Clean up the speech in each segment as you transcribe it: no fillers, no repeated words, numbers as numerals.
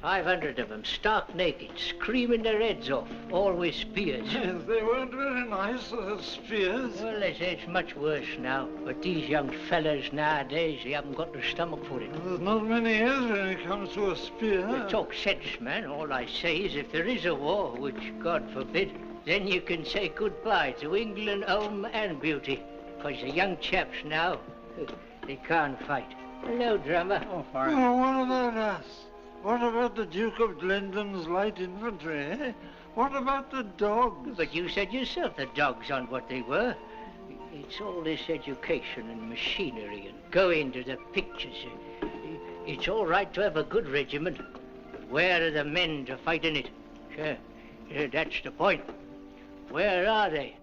500 of them, stark naked, screaming their heads off, all with spears. Yes, they weren't very nice, spears. Well, they say it's much worse now, but these young fellas nowadays, they haven't got the stomach for it. There's not many heads when it comes to a spear. You talk sense, man. All I say is if there is a war, which God forbid, then you can say goodbye to England, home and beauty. Because the young chaps now, they can't fight. Hello, drummer. Oh, fine. Well, what about us? What about the Duke of Glendon's light infantry, eh? What about the dogs? But you said yourself the dogs aren't what they were. It's all this education and machinery and going to the pictures. It's all right to have a good regiment, but where are the men to fight in it? Sure, that's the point. Where are they?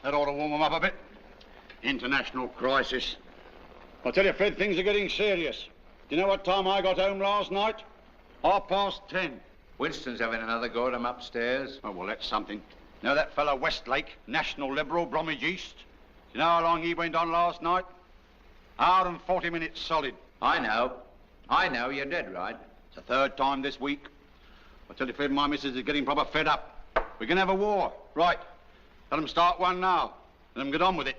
That ought to warm them up a bit. International crisis. I tell you, Fred, things are getting serious. Do you know what time I got home last night? 10:30. Winston's having another go at him upstairs. Oh, well, that's something. You know that fellow Westlake, National Liberal, Bromwich East? Do you know how long he went on last night? Hour and 40 minutes solid. I know, you're dead right. It's the third time this week. I tell you, Fred, my missus is getting proper fed up. We're going to have a war. Right. Let them start one now. Let them get on with it.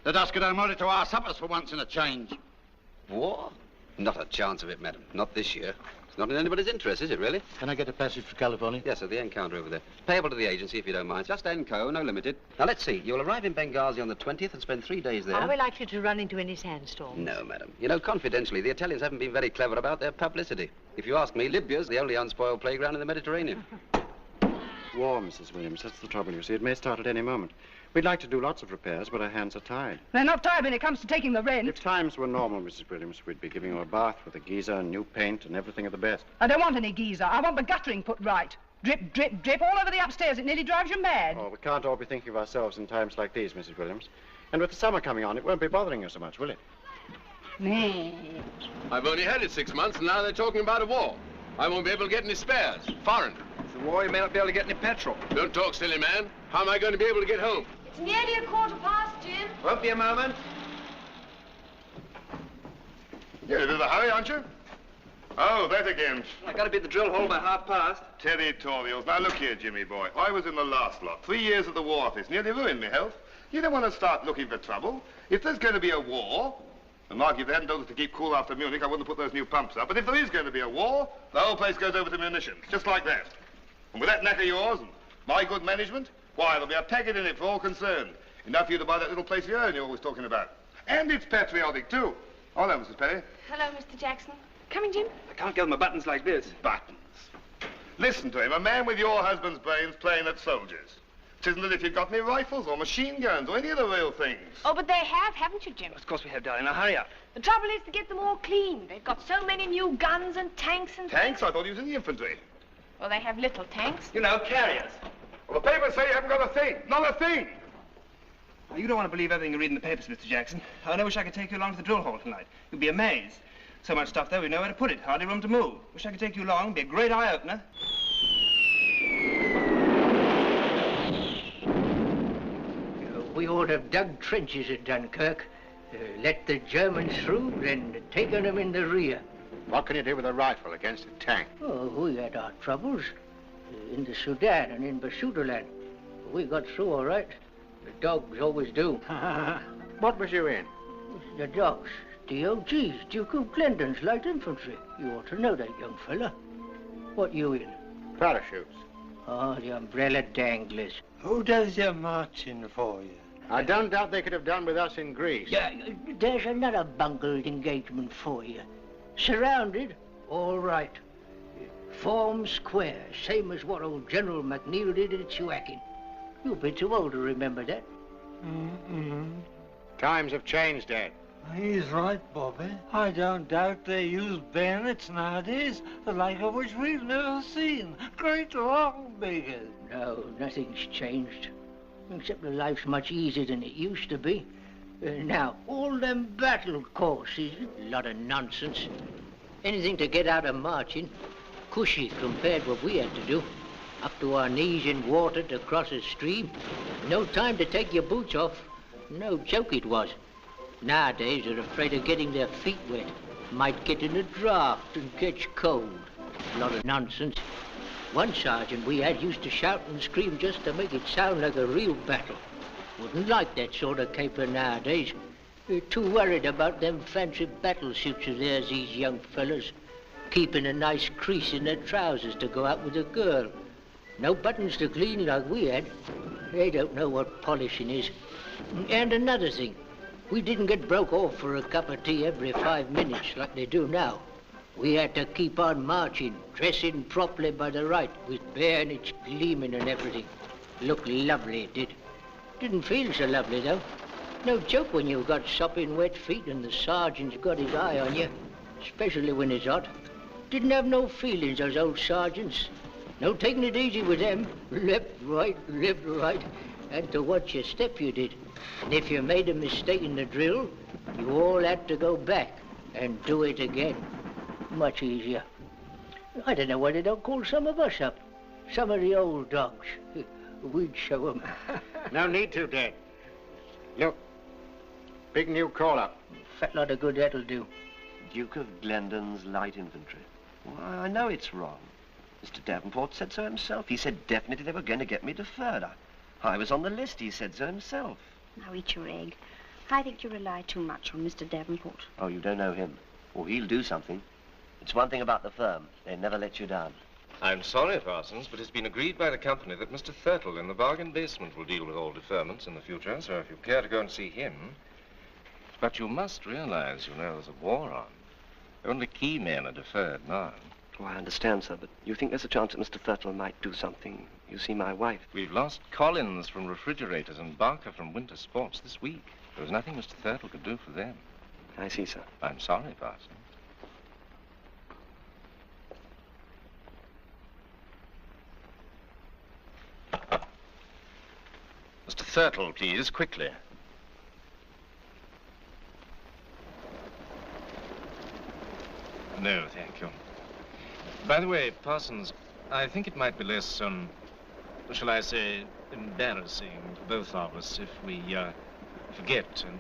Let us get home early to our suppers for once in a change. War? Not a chance of it, madam. Not this year. It's not in anybody's interest, is it, really? Can I get a passage for California? Yes, at the encounter over there. Payable to the agency, if you don't mind. Just Enco, no limited. Now, let's see. You'll arrive in Benghazi on the 20th and spend 3 days there. Are we likely to run into any sandstorms? No, madam. You know, confidentially, the Italians haven't been very clever about their publicity. If you ask me, Libya's the only unspoiled playground in the Mediterranean. War, Mrs. Williams. That's the trouble, you see. It may start at any moment. We'd like to do lots of repairs, but our hands are tied. They're not tied when it comes to taking the rent. If times were normal, Mrs. Williams, we'd be giving you a bath with a geyser and new paint and everything of the best. I don't want any geyser. I want the guttering put right. Drip, drip, drip all over the upstairs. It nearly drives you mad. Oh, we can't all be thinking of ourselves in times like these, Mrs. Williams. And with the summer coming on, it won't be bothering you so much, will it? I've only had it 6 months, and now they're talking about a war. I won't be able to get any spares. Foreign. It's a war, you may not be able to get any petrol. Don't talk, silly man. How am I going to be able to get home? It's nearly 1/4 Jim. Won't be a moment. You're in a hurry, aren't you? Oh, that again. I got to be at the drill hole by 1/2. Territorials. Now, look here, Jimmy boy. I was in the last lot. 3 years at the War Office. Nearly ruined me health. You don't want to start looking for trouble. If there's going to be a war, and Mark, if they hadn't told us to keep cool after Munich, I wouldn't have put those new pumps up. But if there is going to be a war, the whole place goes over to munitions, just like that. And with that knack of yours and my good management, why, there'll be a packet in it for all concerned. Enough for you to buy that little place of your own you're always talking about. And it's patriotic, too. Oh, no, Mrs. Perry. Hello, Mr. Jackson. Coming, Jim? I can't get my buttons like this. Buttons. Listen to him, a man with your husband's brains playing at soldiers. It isn't as if you've got any rifles or machine guns or any of the real things. Oh, but they have, haven't you, Jim? Of course we have, darling. Now, hurry up. The trouble is to get them all clean. They've got so many new guns and tanks and... Tanks? I thought he was in the infantry. Well, they have little tanks. You know, carriers. Well, the papers say you haven't got a thing. Not a thing. Now, you don't want to believe everything you read in the papers, Mr. Jackson. I wish I could take you along to the drill hole tonight. You'd be amazed. So much stuff there, we know where to put it. Hardly room to move. Wish I could take you along. It'd be a great eye-opener. We ought to have dug trenches at Dunkirk, let the Germans through, then taken them in the rear. What can you do with a rifle against a tank? Oh, we had our troubles in the Sudan and in Basutoland. We got through all right. The dogs always do. What was you in? The dogs. DOGs, Duke of Glendon's light infantry. You ought to know that, young fella. What you in? Parachutes. Oh, the umbrella danglers. Who does your marching for you? I don't doubt they could have done with us in Greece. Yeah, there's another bungled engagement for you. Surrounded, all right. Form square, same as what old General McNeil did at Suakin. You'll be too old to remember that. Times have changed, Dad. He's right, Bobby. I don't doubt they use bayonets nowadays, the like of which we've never seen. Great long beggars. No, nothing's changed. Except that life's much easier than it used to be. Now, all them battle courses, a lot of nonsense. Anything to get out of marching. Cushy compared with what we had to do. Up to our knees in water to cross a stream. No time to take your boots off. No joke it was. Nowadays, they're afraid of getting their feet wet. Might get in a draft and catch cold. A lot of nonsense. One sergeant we had used to shout and scream just to make it sound like a real battle. Wouldn't like that sort of caper nowadays. They're too worried about them fancy battle suits of theirs, these young fellas. Keeping a nice crease in their trousers to go out with a girl. No buttons to clean like we had. They don't know what polishing is. And another thing, we didn't get broke off for a cup of tea every 5 minutes like they do now. We had to keep on marching, dressing properly by the right, with bayonets gleaming and everything. Looked lovely, it did. Didn't feel so lovely, though. No joke when you've got sopping wet feet and the sergeant's got his eye on you, especially when it's hot. Didn't have no feelings, those old sergeants. No taking it easy with them. Left, right. Had to watch your step, you did. And if you made a mistake in the drill, you all had to go back and do it again. Much easier. I don't know why they don't call some of us up. Some of the old dogs. We'd show them. No need to, Dad. Look, big new call-up. Fat lot of good that'll do. Duke of Glendon's light infantry. Well, I know it's wrong. Mr. Davenport said so himself. He said definitely they were going to get me deferred. I was on the list. He said so himself. Now eat your egg. I think you rely too much on Mr. Davenport. Oh, you don't know him. Well, he'll do something. It's one thing about the firm. They never let you down. I'm sorry, Parsons, but it's been agreed by the company that Mr. Thurtle in the bargain basement will deal with all deferments in the future, so if you care to go and see him... But you must realize, you know, there's a war on. Only key men are deferred now. Oh, I understand, sir, but you think there's a chance that Mr. Thurtle might do something? You see, my wife... We've lost Collins from refrigerators and Barker from winter sports this week. There was nothing Mr. Thurtle could do for them. I see, sir. I'm sorry, Parsons. Mr. Thurtle, please, quickly. No, thank you. By the way, Parsons, I think it might be less, shall I say, embarrassing to both of us if we, forget and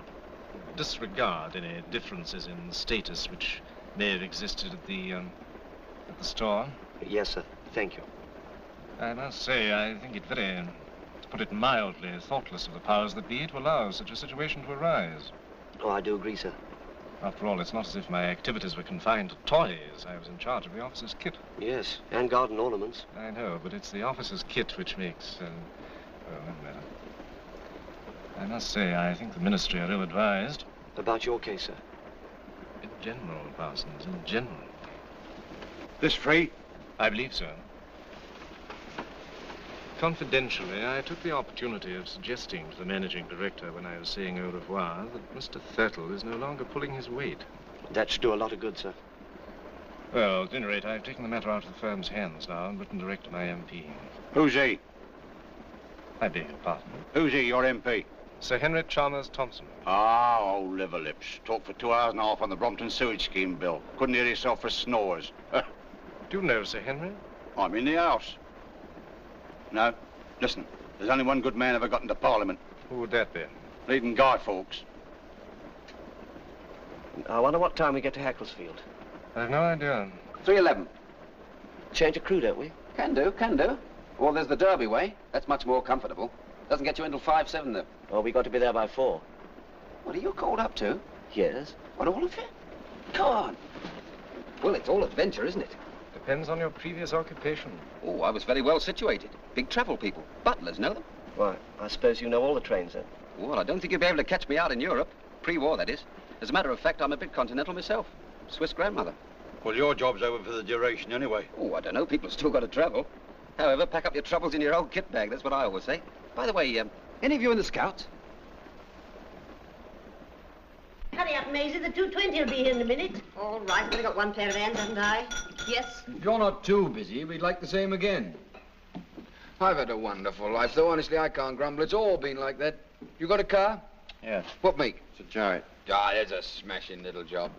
disregard any differences in status which may have existed at the store. Yes, sir. Thank you. I must say, I think it very, to put it mildly, thoughtless of the powers that be to allow such a situation to arise. Oh, I do agree, sir. After all, it's not as if my activities were confined to toys. I was in charge of the officer's kit. Yes, and garden ornaments. I know, but it's the officer's kit which makes, well, no matter. I must say, I think the ministry are ill-advised. About your case, sir? In general, Parsons, in general. This free? I believe so. Confidentially, I took the opportunity of suggesting to the managing director when I was saying au revoir that Mr. Thurtle is no longer pulling his weight. That should do a lot of good, sir. Well, at any rate, I've taken the matter out of the firm's hands now and written direct to my MP. Who's he? I beg your pardon. Who's he, your MP? Sir Henry Chalmers Thompson. Ah, old liver lips. Talked for 2 hours and a half on the Brompton sewage scheme bill. Couldn't hear yourself for snores. Do you know Sir Henry? I'm in the house. No, listen. There's only one good man ever got into Parliament. Who would that be? Leading Guy Fawkes. I wonder what time we get to Hackelsfield. I've no idea. 3:11. Change of crew, don't we? Can do, can do. Or there's the Derby way. That's much more comfortable. Doesn't get you until 5:07, though. Well, we got to be there by 4. What are you called up to? Yes. What, all of you? Go on. Well, it's all adventure, isn't it? Depends on your previous occupation. Oh, I was very well situated. Big travel people. Butlers, know them? Why, I suppose you know all the trains, then? Well, I don't think you'll be able to catch me out in Europe. Pre-war, that is. As a matter of fact, I'm a bit continental myself. Swiss grandmother. Well, your job's over for the duration anyway. Oh, I don't know. People have still got to travel. However, pack up your troubles in your old kit bag. That's what I always say. By the way, any of you in the Scouts? Hurry up, Maisie. The 220 will be here in a minute. All right. I've only got one pair of hands, haven't I? Yes. If you're not too busy, we'd like the same again. I've had a wonderful life, though honestly I can't grumble. It's all been like that. You got a car? Yes. What make? It's a Jarrett. Ah, there's a smashing little job.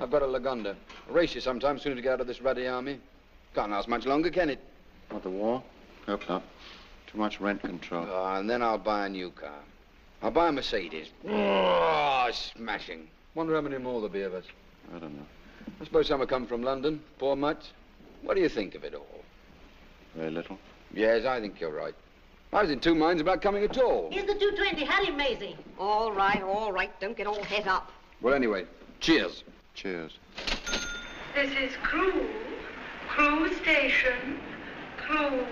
I've got a Lagonda. I'll race you sometime soon to get out of this ruddy army. Can't last much longer, can it? What, the war? Hope not. Too much rent control. Oh, and then I'll buy a new car. I'll buy a Mercedes. Oh, smashing. Wonder how many more there'll be of us. I don't know. I suppose some will come from London. Poor much. What do you think of it all? Very little. Yes, I think you're right. I was in two minds about coming at all. Here's the 220. Hurry, Maisie. All right, all right. Don't get all het up. Well, anyway, cheers. Cheers. This is Crewe. Crewe Station. Crewe.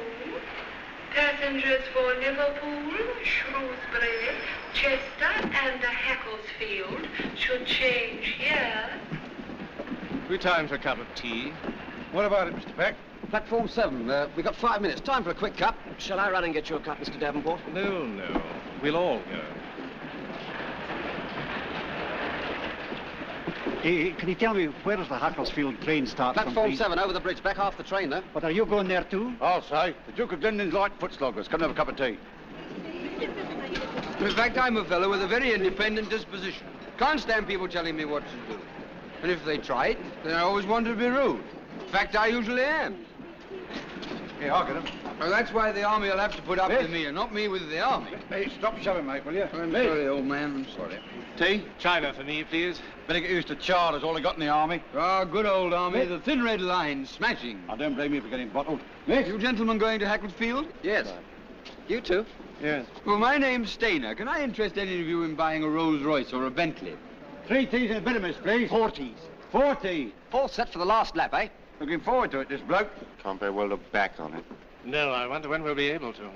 Passengers for Liverpool, Shrewsbury, Chester, and Hackelsfield should change here. We time for a cup of tea. What about it, Mr. Peck? Platform 7. We've got 5 minutes. Time for a quick cup. Shall I run and get you a cup, Mr. Davenport? No, no. We'll all go. Can you tell me where does the Hackelsfield train start from, Platform please? 7, over the bridge, back half the train there. But are you going there too? I'll say. The Duke of Glendon's light foot sloggers. Come and have a cup of tea. In fact, I'm a fellow with a very independent disposition. Can't stand people telling me what to do. And if they try it, then I always want to be rude. In fact, I usually am. Here, I'll get him. Well, that's why the army will have to put up with me and not me with the army. Hey, stop shoving, mate, will you? I'm sorry, old man, I'm sorry. Tea? China for me, please. Better get used to char. That's all I got in the army. Ah, good old army. The thin red line, smashing. I don't blame you for getting bottled. You gentlemen going to Hackelsfield? Yes. You too? Yes. Well, my name's Stainer. Can I interest any of you in buying a Rolls Royce or a Bentley? 3 teas and a bit of miss, please. 4 teas. 4 tea. All set for the last lap, eh? Looking forward to it, this bloke. Can't very well look back on it. No, I wonder when we'll be able to.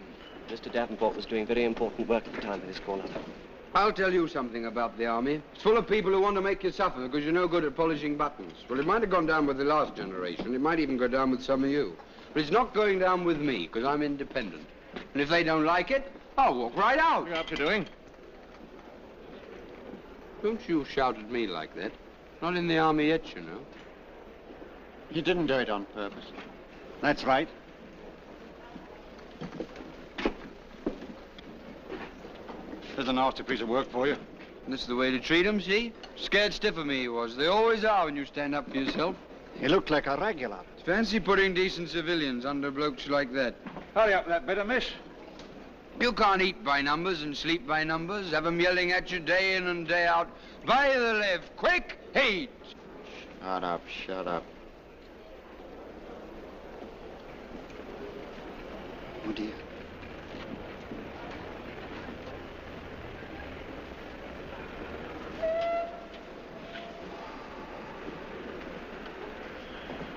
Mr. Davenport was doing very important work at the time of this call-up. I'll tell you something about the army. It's full of people who want to make you suffer because you're no good at polishing buttons. Well, it might have gone down with the last generation. It might even go down with some of you. But it's not going down with me because I'm independent. And if they don't like it, I'll walk right out. What are you up to doing? Don't you shout at me like that. Not in the army yet, you know. You didn't do it on purpose. That's right. There's a nasty piece of work for you. And this is the way to treat 'em, see? Scared stiff of me he was. They always are when you stand up for yourself. He looked like a regular. Fancy putting decent civilians under blokes like that. Hurry up that bit of miss. You can't eat by numbers and sleep by numbers. Have 'em yelling at you day in and day out. By the left, quick, hey! Shut up, shut up. Oh, dear.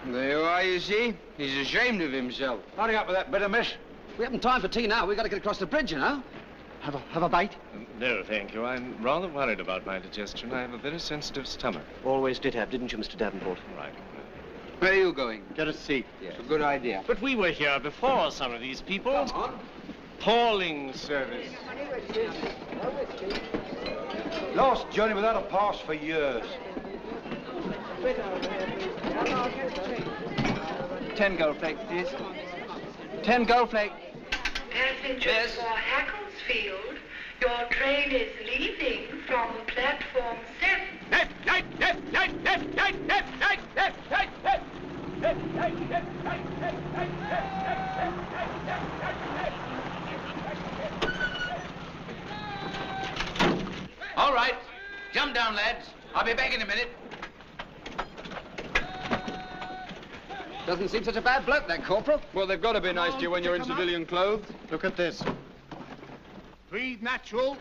There you are, you see? He's ashamed of himself. Hurry up with that bit of miss. We haven't time for tea now. We've got to get across the bridge, you know. Have a bite? No, thank you. I'm rather worried about my digestion. I have a very sensitive stomach. Always did have, didn't you, Mr. Davenport? Right. Where are you going? Get a seat. Yes. It's a good idea. But we were here before some of these people. Come on. Appalling service. Last journey without a pass for years. 10 gold flakes, please. 10 gold flakes. Passengers for Hackelsfield, your train is leaving from platform 7. Left, left, left, left, left, left, left, left, left, left, left. All right. Jump down, lads. I'll be back in a minute. Doesn't seem such a bad bloke, that corporal. Well, they've got to be nice to you when you're in civilian clothes. Look at this. Breathe natural.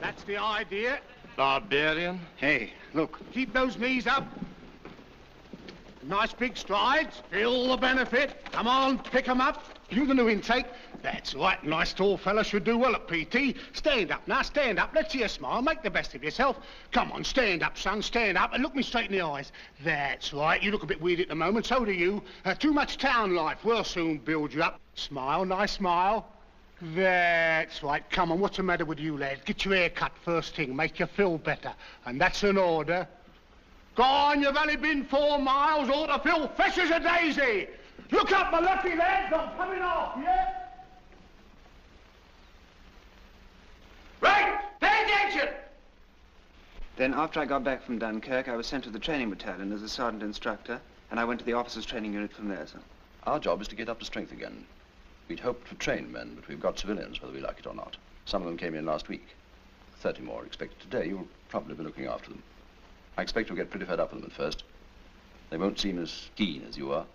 That's the idea. Barbarian. Hey, look. Keep those knees up. Nice big strides. Feel the benefit. Come on, pick 'em up. You the new intake. That's right. Nice tall fella should do well at PT. Stand up now, stand up. Let's see you smile. Make the best of yourself. Come on, stand up, son. Stand up and look me straight in the eyes. That's right. You look a bit weird at the moment. So do you. Too much town life. We'll soon build you up. Smile, nice smile. That's right. Come on, what's the matter with you, lad? Get your hair cut first thing. Make you feel better. And that's an order. Go on, you've only been 4 miles. Ought to feel fresh as a daisy. Look up, my lucky lads. I'm coming off, yeah? Right! Pay attention! Then after I got back from Dunkirk, I was sent to the training battalion as a sergeant instructor, and I went to the officers' training unit from there, sir. Our job is to get up to strength again. We'd hoped for trained men, but we've got civilians, whether we like it or not. Some of them came in last week. 30 more are expected today. You'll probably be looking after them. I expect you'll get pretty fed up with them at first. They won't seem as keen as you are.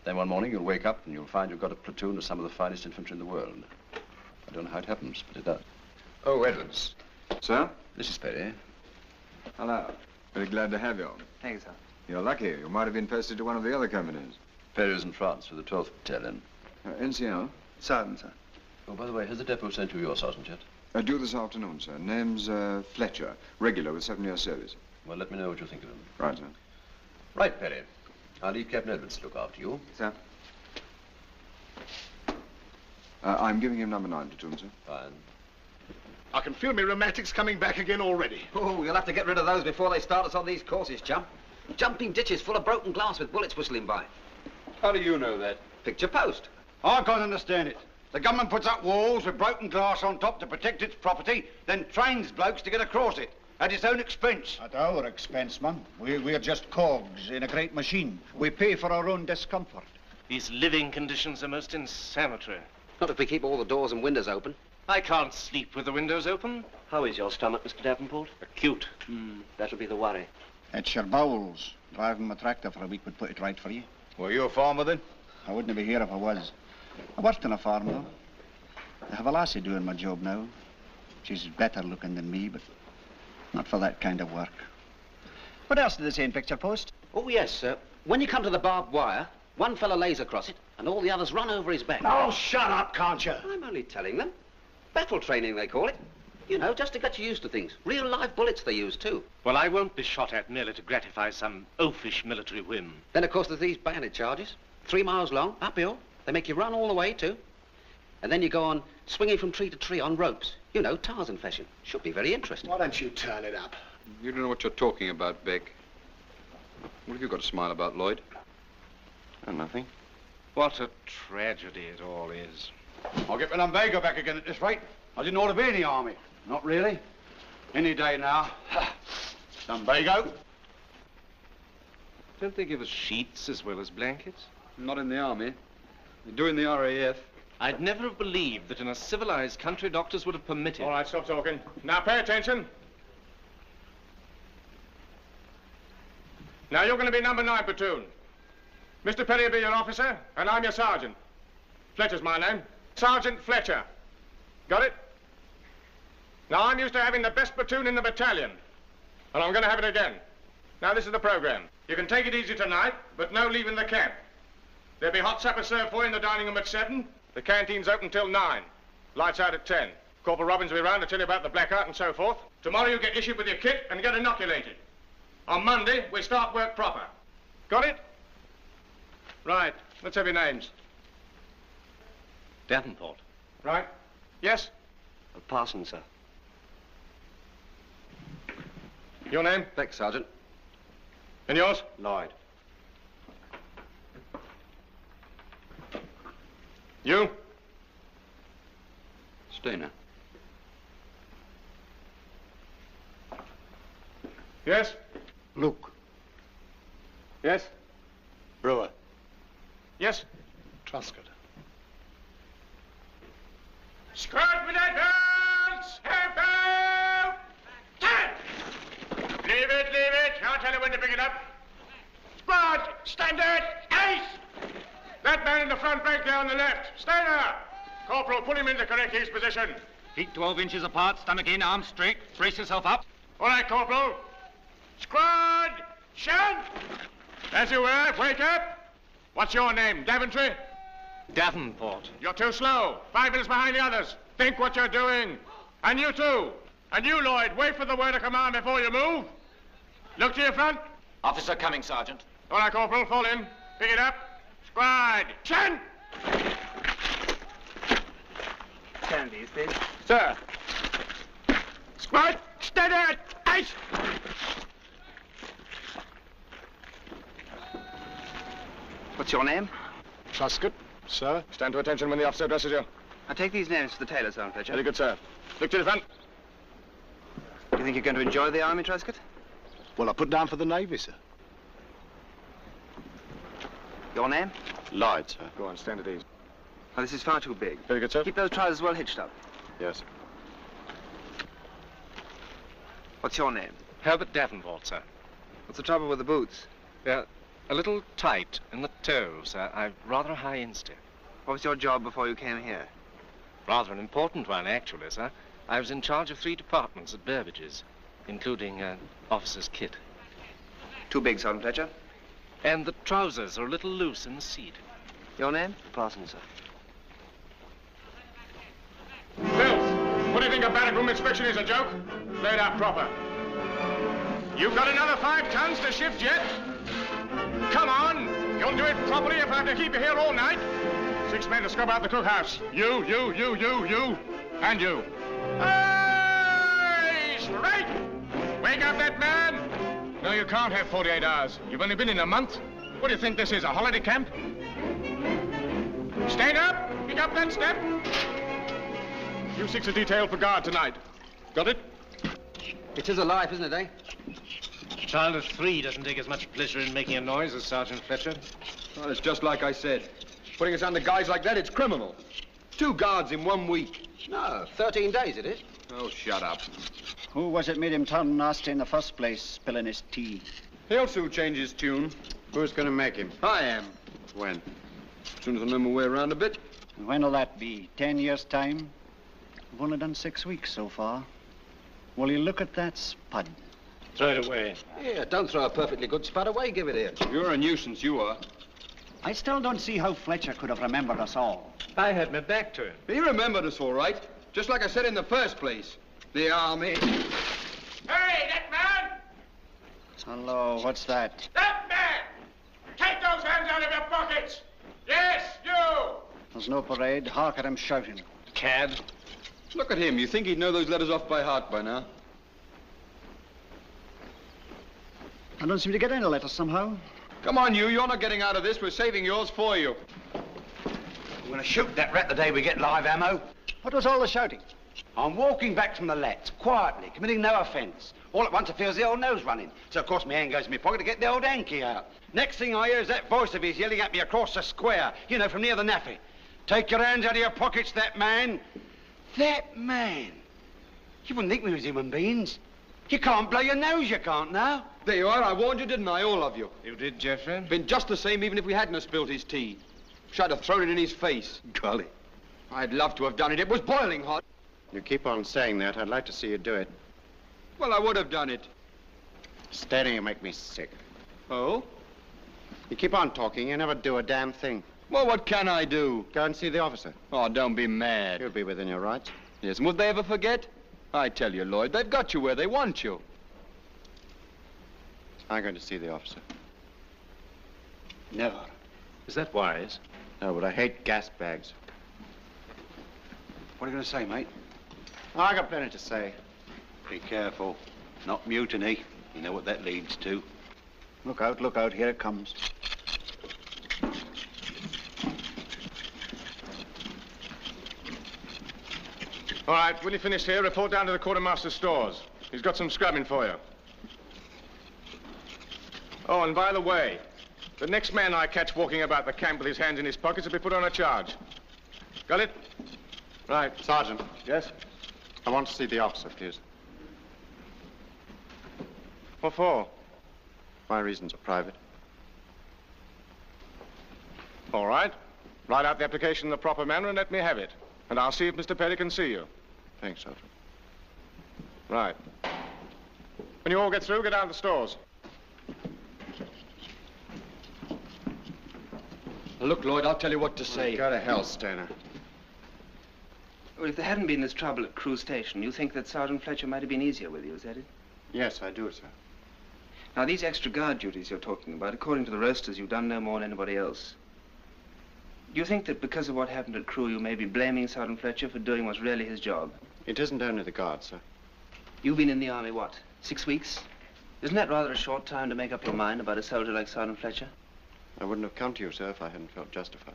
Then one morning you'll wake up and you'll find you've got a platoon of some of the finest infantry in the world. I don't know how it happens, but it does. Oh, Edwards. Sir? This is Perry. Hello. Very glad to have you. Thank you, sir. You're lucky. You might have been posted to one of the other companies. Perry's in France with the 12th Battalion. NCO? Sergeant, sir. Oh, by the way, has the depot sent you your sergeant yet? Due this afternoon, sir. Name's Fletcher. Regular with 7 years service. Well, let me know what you think of him. Right, sir. Right, Perry. I'll leave Captain Edwards to look after you. Sir. I'm giving him number 9 platoon, sir. Fine. I can feel my rheumatics coming back again already. Oh, you'll have to get rid of those before they start us on these courses, chum. Jumping ditches full of broken glass with bullets whistling by. How do you know that? Picture post. I can't understand it. The government puts up walls with broken glass on top to protect its property, then trains blokes to get across it at its own expense. At our expense, man. We're just cogs in a great machine. We pay for our own discomfort. These living conditions are most insanitary. Not if we keep all the doors and windows open. I can't sleep with the windows open. How is your stomach, Mr. Davenport? Acute. That'll be the worry. It's your bowels. Driving my tractor for a week would put it right for you. Were you a farmer then? I wouldn't be here if I was. I worked on a farm, though. I have a lassie doing my job now. She's better looking than me, but not for that kind of work. What else did they say in picture post? Oh, yes, sir. When you come to the barbed wire, one fella lays across it, and all the others run over his back. Oh, shut up, can't you? I'm only telling them. Battle training, they call it. You know, just to get you used to things. Real live bullets they use, too. Well, I won't be shot at merely to gratify some oafish military whim. Then, of course, there's these bayonet charges. 3 miles long, uphill. They make you run all the way, too. And then you go on swinging from tree to tree on ropes. You know, Tarzan fashion. Should be very interesting. Why don't you turn it up? You don't know what you're talking about, Beck. What have you got to smile about, Lloyd? Oh, nothing. What a tragedy it all is. I'll get my lumbago back again at this rate. I didn't ought to be in the army. Not really. Any day now. Lumbago. Don't they give us sheets as well as blankets? Not in the army. They do in the RAF. I'd never have believed that in a civilized country doctors would have permitted. All right, stop talking. Now pay attention. Now you're going to be number 9 platoon. Mr. Perry will be your officer, and I'm your sergeant. Fletcher's my name. Sergeant Fletcher. Got it? Now, I'm used to having the best platoon in the battalion, and I'm going to have it again. Now, this is the program. You can take it easy tonight, but no leaving the camp. There'll be hot supper served for you in the dining room at 7. The canteen's open till 9. Lights out at 10. Corporal Robbins will be round to tell you about the blackout and so forth. Tomorrow you get issued with your kit and get inoculated. On Monday, we start work proper. Got it? Right. Let's have your names. Davenport. Right. Yes? Parsons, sir. Your name? Beck, Sergeant. And yours? Lloyd. You? Stainer. Yes? Luke. Yes? Brewer. Yes? Truscott. Squad with advance! Half out! Leave it, leave it. I'll tell you when to pick it up. Squad, standard, ace! That man in the front rank there on the left. Stay there. Corporal, put him in the correct ease position. Feet 12 inches apart, stomach in, arms straight. Brace yourself up. All right, Corporal. Squad, shunt! As you were, wake up. What's your name, Daventry? Davenport. You're too slow. 5 minutes behind the others. Think what you're doing. And you too. And you, Lloyd, wait for the word of command before you move. Look to your front. Officer coming, Sergeant. All right, Corporal, fall in. Pick it up. Squad, shunt! Stand these, please. Sir. Squad, steady, ice! What's your name? Truscott, sir. Stand to attention when the officer addresses you. I'll take these names to the tailor, Sergeant Fletcher. Very good, sir. Look to the front. You think you're going to enjoy the army, Truscott? Well, I put down for the Navy, sir. Your name? Lloyd, sir. Go on, stand at ease. Oh, this is far too big. Very good, sir. Keep those trousers well hitched up. Yes. What's your name? Herbert Davenport, sir. What's the trouble with the boots? They're a little tight in the toes. I've rather a high instep. What was your job before you came here? Rather an important one, actually, sir. I was in charge of 3 departments at Burbage's, including officer's kit. Too big, Sergeant Fletcher. And the trousers are a little loose in the seat. Your name? Parsons, sir. Bill, what do you think a barrack room inspection is, a joke? Lay it out proper. You've got another 5 tons to shift yet? Come on! You'll do it properly if I have to keep you here all night. 6 men to scrub out the cookhouse. You, and you. Hey! Straight! Wake up that man! No, you can't have 48 hours. You've only been in a month. What do you think this is, a holiday camp? Stand up! Pick up that step! You 6 are detailed for guard tonight. Got it? It is a life, isn't it, eh? A child of 3 doesn't take as much pleasure in making a noise as Sergeant Fletcher. Well, it's just like I said. Putting us under guys like that, it's criminal. 2 guards in 1 week. No, 13 days it is. Oh, shut up. Who was it made him turn nasty in the first place, spilling his tea? He'll soon change his tune. Who's going to make him? I am. When? As soon as I know my way around a bit. And when'll that be? 10 years' time? We've only done 6 weeks so far. Will you look at that spud? Throw it away. Yeah, don't throw a perfectly good spud away. Give it here. You're a nuisance, you are. I still don't see how Fletcher could have remembered us all. I had my back to him. He remembered us all right. Just like I said in the first place. The army. Hey, that man! Hello, what's that? That man! Take those hands out of your pockets! Yes, you! There's no parade. Hark at him shouting. Cad. Look at him. You think he'd know those letters off by heart by now? I don't seem to get any letters somehow. Come on, you. You're not getting out of this. We're saving yours for you. I'm going to shoot that rat the day we get live ammo. What was all the shouting? I'm walking back from the lats, quietly, committing no offence. All at once I feels the old nose running. So, of course, my hand goes in my pocket to get the old hanky out. Next thing I hear is that voice of his yelling at me across the square, you know, from near the naffy. Take your hands out of your pockets, that man. That man. You wouldn't think we was human beings. You can't blow your nose, you can't now. There you are. I warned you, didn't I? All of you. You did, Geoffrey? Been just the same even if we hadn't have spilled his tea. Should have thrown it in his face. Golly. I'd love to have done it. It was boiling hot. You keep on saying that. I'd like to see you do it. Well, I would have done it. Staring, you make me sick. Oh? You keep on talking, you never do a damn thing. Well, what can I do? Go and see the officer. Oh, don't be mad. You'll be within your rights. Yes, and would they ever forget? I tell you, Lloyd, they've got you where they want you. I'm going to see the officer. Never. Is that wise? No, but I hate gas bags. What are you going to say, mate? I got plenty to say. Be careful. Not mutiny. You know what that leads to. Look out, here it comes. All right, when you finish here, report down to the quartermaster's stores. He's got some scrubbing for you. Oh, and by the way, the next man I catch walking about the camp with his hands in his pockets will be put on a charge. Got it? Right. Sergeant. Yes? I want to see the officer, please. What for? My reasons are private. All right. Write out the application in the proper manner and let me have it. And I'll see if Mr. Perry can see you. Thanks, Sergeant. Right. When you all get through, get down to the stores. Look, Lloyd, I'll tell you what to say. Go to hell, Stoner. Well, if there hadn't been this trouble at Crewe Station, you think that Sergeant Fletcher might have been easier with you, is that it? Yes, I do, sir. Now, these extra guard duties you're talking about, according to the roasters, you've done no more than anybody else. Do you think that because of what happened at Crewe, you may be blaming Sergeant Fletcher for doing what's really his job? It isn't only the guards, sir. You've been in the army, what, 6 weeks? Isn't that rather a short time to make up your mind about a soldier like Sergeant Fletcher? I wouldn't have come to you, sir, if I hadn't felt justified.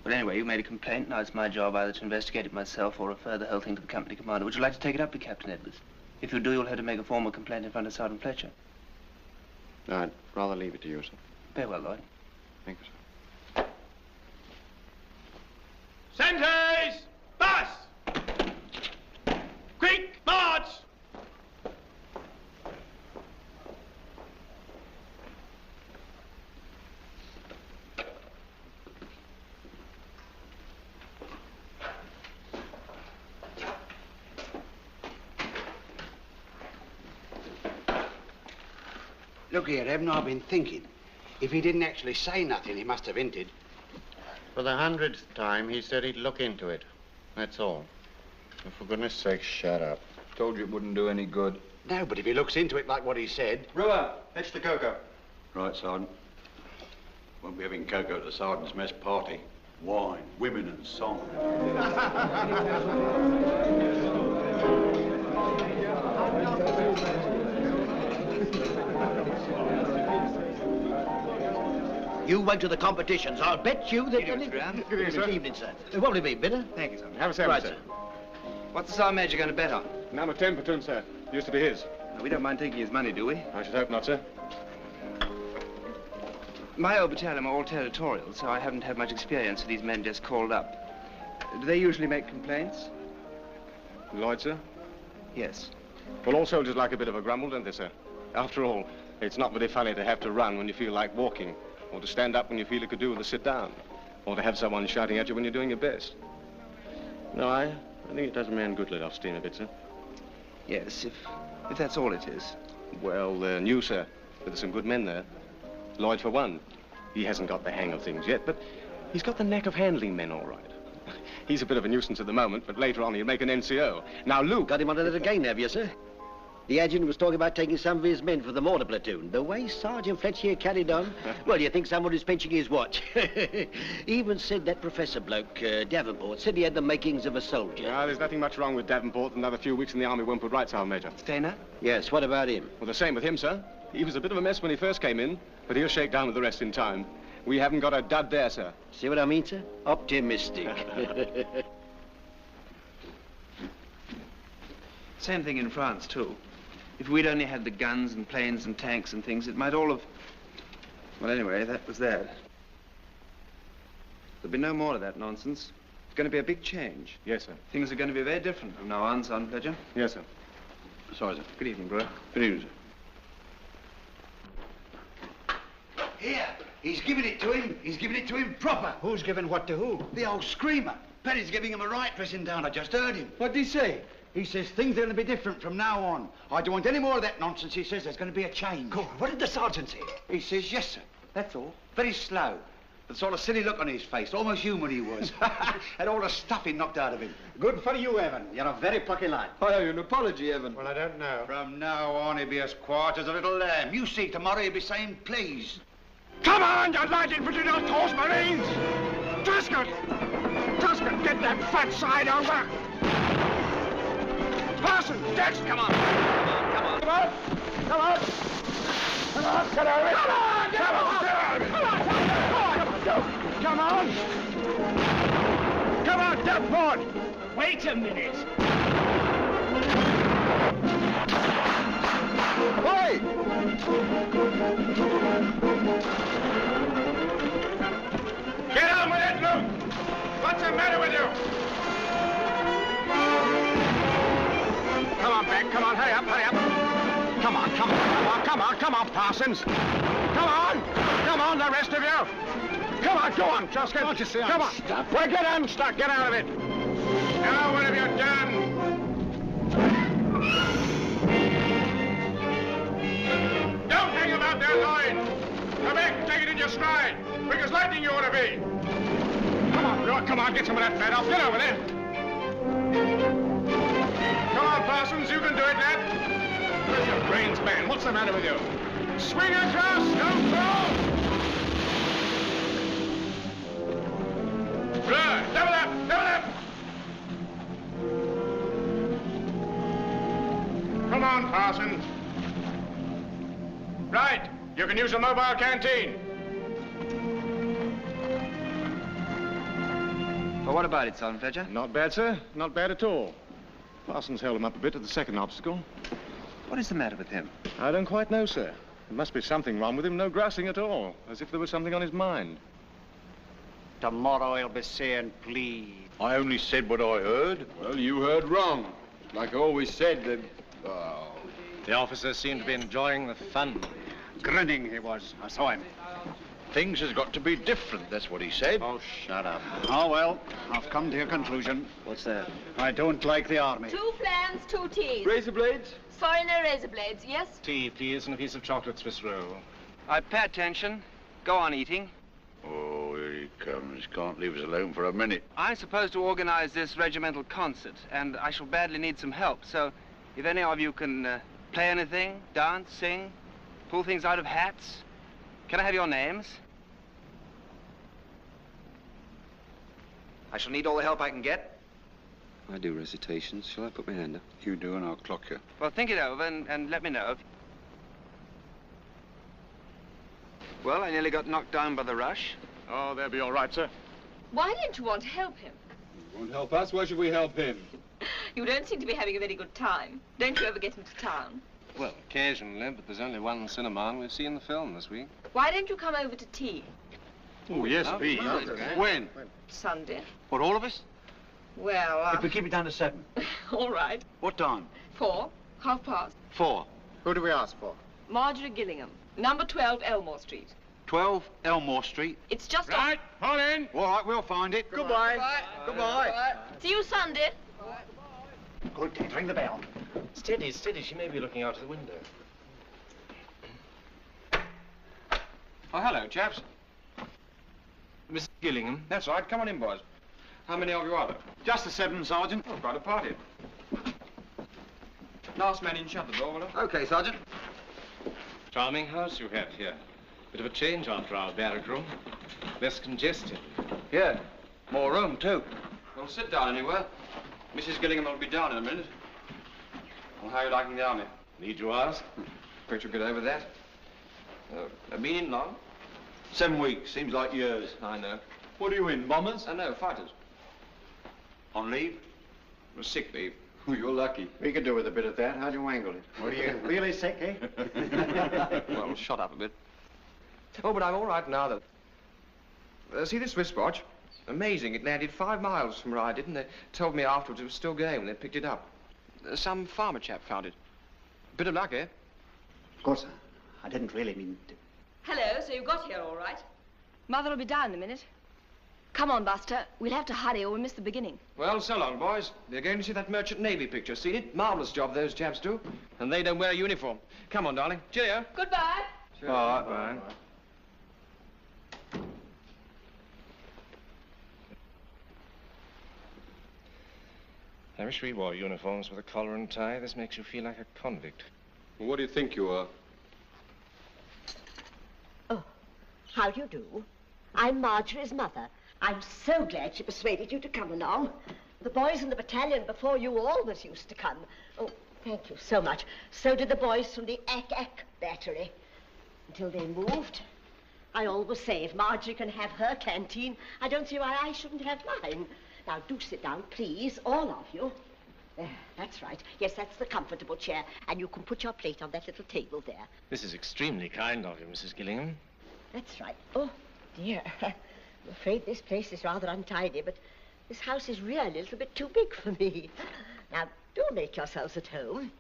But anyway, you made a complaint. Now it's my job either to investigate it myself or refer the whole thing to the company commander. Would you like to take it up with Captain Edwards? If you do, you'll have to make a formal complaint in front of Sergeant Fletcher. No, I'd rather leave it to you, sir. Very well, Lloyd. Thank you, sir. Sentries! Bus! Quick, march! Look here, Evan, I've been thinking. If he didn't actually say nothing, he must have hinted. For the 100th time, he said he'd look into it. That's all. And for goodness sake, shut up. Told you it wouldn't do any good. No, but if he looks into it like what he said... Brewer, fetch the cocoa. Right, Sergeant. Won't be having cocoa at the Sergeant's mess party. Wine, women and song. You went to the competitions. I'll bet you that... Good evening, sir. What'll it be, bitter? Thank you, sir. Have a sandwich, Right, sir. What's the Sergeant Major going to bet on? Number 10 platoon, sir. Used to be his. We don't mind taking his money, do we? I should hope not, sir. My old battalion are all territorial, so I haven't had much experience with these men just called up. Do they usually make complaints? Lloyd, sir? Yes. Well, all soldiers like a bit of a grumble, don't they, sir? After all, it's not very funny to have to run when you feel like walking, or to stand up when you feel you could do with a sit down, or to have someone shouting at you when you're doing your best. No, I think it does a man good let off steam a bit, sir. Yes, if that's all it is. Well, they're new, sir. But there's some good men there. Lloyd, for one. He hasn't got the hang of things yet, but he's got the knack of handling men all right. He's a bit of a nuisance at the moment, but later on he'll make an NCO. Now, Luke... Got him on it again, have you, sir? The adjutant was talking about taking some of his men for the mortar platoon. The way Sergeant Fletcher carried on, well, you think someone was pinching his watch. He even said that professor bloke, Davenport, said he had the makings of a soldier. Ah, there's nothing much wrong with Davenport. Another few weeks in the army won't put right, Sergeant Major. Stainer? Yes, what about him? Well, the same with him, sir. He was a bit of a mess when he first came in, but he'll shake down with the rest in time. We haven't got a dud there, sir. See what I mean, sir? Optimistic. Same thing in France, too. If we'd only had the guns and planes and tanks and things, it might all have... Well, anyway, that was that. There'll be no more of that nonsense. It's going to be a big change. Yes, sir. Things are going to be very different from now on, Sergeant Fletcher. Yes, sir. Sorry, sir. Good evening, Brewer. Good evening, sir. Here, he's giving it to him. He's giving it to him proper. Who's giving what to who? The old screamer. Perry's giving him a right dressing down. I just heard him. What did he say? He says things are going to be different from now on. I don't want any more of that nonsense. He says there's going to be a change. Good. What did the sergeant say? He says, yes, sir. That's all. Very slow. The sort of silly look on his face. Almost human he was. Had all the stuffing knocked out of him. Good for you, Evan. You're a very plucky lad. I owe you an apology, Evan. Well, I don't know. From now on, he'll be as quiet as a little lamb. You see, tomorrow he'll be saying, please. Come on, you light infantry, North Horse Marines! Truscott! Truscott, get that fat side over! Parson, Dex, come on! Come on, come on! Come on! Come on, get out of it! Come on, get out! Come on! Come on, Davenport! Wait a minute! Wait! Get on with it, Luke! What's the matter with you? Come on, Beck, come on, hurry up, hurry up. Come on, come on, come on, come on, come on, Parsons. Come on, the rest of you. Come on, go on, Truscott. Don't you see come on. Stuck? Well, get unstuck, get out of it. Now, what have you done? Don't hang about there, Lloyd. Come back, take it in your stride. Quick as lightning you ought to be. Come on, Brewer, come on, get some of that fat off. Get over there. Come on, Parsons, you can do it, lad. Where's your brains, man? What's the matter with you? Swing across, don't throw! Brewer, double up, double up! Come on, Parsons. Right, you can use a mobile canteen. Well, what about it, Sergeant Fletcher? Not bad, sir. Not bad at all. Parsons held him up a bit at the second obstacle. What is the matter with him? I don't quite know, sir. There must be something wrong with him. No grousing at all, as if there was something on his mind. Tomorrow he'll be saying, please. I only said what I heard. Well, you heard wrong. Like I always said, that... Oh. The officer seemed to be enjoying the fun. Grinning he was. I saw him. Things has got to be different, that's what he said. Oh, shut up. Oh, well, I've come to a conclusion. What's that? I don't like the army. 2 flans, 2 teas. Razor blades? Foreigner razor blades, yes? Tea, please, and a piece of chocolate Swiss roll. I pay attention. Go on eating. Oh, here he comes. Can't leave us alone for a minute. I'm supposed to organize this regimental concert, and I shall badly need some help. So, if any of you can play anything, dance, sing, pull things out of hats, can I have your names? I shall need all the help I can get. I do recitations. Shall I put my hand up? You do, and I'll clock you. Well, think it over and let me know. Well, I nearly got knocked down by the rush. Oh, they'll be all right, sir. Why don't you want to help him? He won't help us. Why should we help him? You don't seem to be having a very good time. Don't you ever get into town? Well, occasionally, but there's only one cinema and we've seen the film this week. Why don't you come over to tea? Oh, yes, please. When? Sunday. What, all of us? Well, If we keep it down to 7. all right. What time? 4, 4:30. 4. Who do we ask for? Marjorie Gillingham, number 12 Elmore Street. 12 Elmore Street. It's just Right, hold in. All right, we'll find it. Goodbye. Goodbye. See you Sunday. Good, ring the bell. Steady, steady. She may be looking out of the window. Oh, hello, chaps. Miss Gillingham. That's right. Come on in, boys. How many of you are there? Just the 7, Sergeant. Oh, quite a party. Last man in, shut the door, will you? Okay, Sergeant. Charming house you have here. Bit of a change after our barrack room. Less congested. Yeah, more room, too. Well, sit down anywhere. Mrs. Gillingham will be down in a minute. Well, how are you liking the army? Need you ask? Afraid you'll get over that. Been in long? 7 weeks, seems like years. I know. What are you in, bombers? No, fighters. On leave? Well, sick leave. You're lucky. We could do with a bit of that. How'd you wangle it? Were you really sick, eh? Well, shut up a bit. Oh, but I'm all right now, though. See this wristwatch? Amazing. It landed 5 miles from where I did, and they told me afterwards it was still going when they picked it up. Some farmer chap found it. Bit of luck, eh? Of course, I didn't really mean to. Hello, so you got here all right. Mother will be down in a minute. Come on, Buster. We'll have to hurry or we'll miss the beginning. Well, so long, boys. They're going to see that Merchant Navy picture. Seen it? Marvelous job those chaps do. And they don't wear a uniform. Come on, darling. Cheerio. Goodbye. Sure. All right, bye. I wish we wore uniforms with a collar and tie. This makes you feel like a convict. Well, what do you think you are? Oh, how do you do? I'm Marjorie's mother. I'm so glad she persuaded you to come along. The boys in the battalion before you always used to come. Oh, thank you so much. So did the boys from the Ek battery. Until they moved. I always say if Marjorie can have her canteen, I don't see why I shouldn't have mine. Now, do sit down, please, all of you. There, that's right. Yes, that's the comfortable chair. And you can put your plate on that little table there. This is extremely kind of you, Mrs. Gillingham. That's right. Oh, dear. I'm afraid this place is rather untidy, but this house is really a little bit too big for me. Now, do make yourselves at home.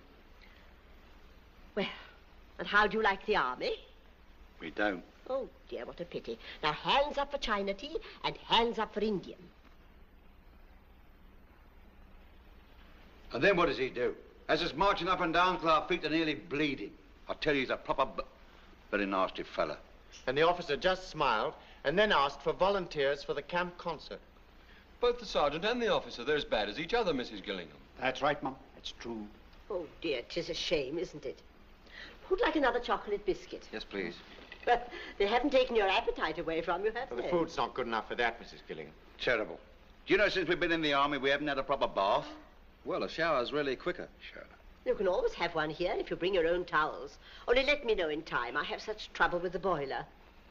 Well, and how do you like the army? We don't. Oh, dear, what a pity. Now, hands up for China tea and hands up for Indian. And then what does he do? Has us marching up and down till our feet are nearly bleeding. I tell you, he's a proper very nasty fella. And the officer just smiled and then asked for volunteers for the camp concert. Both the sergeant and the officer, they're as bad as each other, Mrs. Gillingham. That's right, Mum. It's true. Oh, dear, 'tis a shame, isn't it? Who'd like another chocolate biscuit? Yes, please. Well, they haven't taken your appetite away from you, have Well, they? the food's not good enough for that, Mrs. Gillingham. Terrible. Do you know, since we've been in the army, we haven't had a proper bath? Well, a shower's really quicker. Sure. You can always have one here if you bring your own towels. Only let me know in time. I have such trouble with the boiler.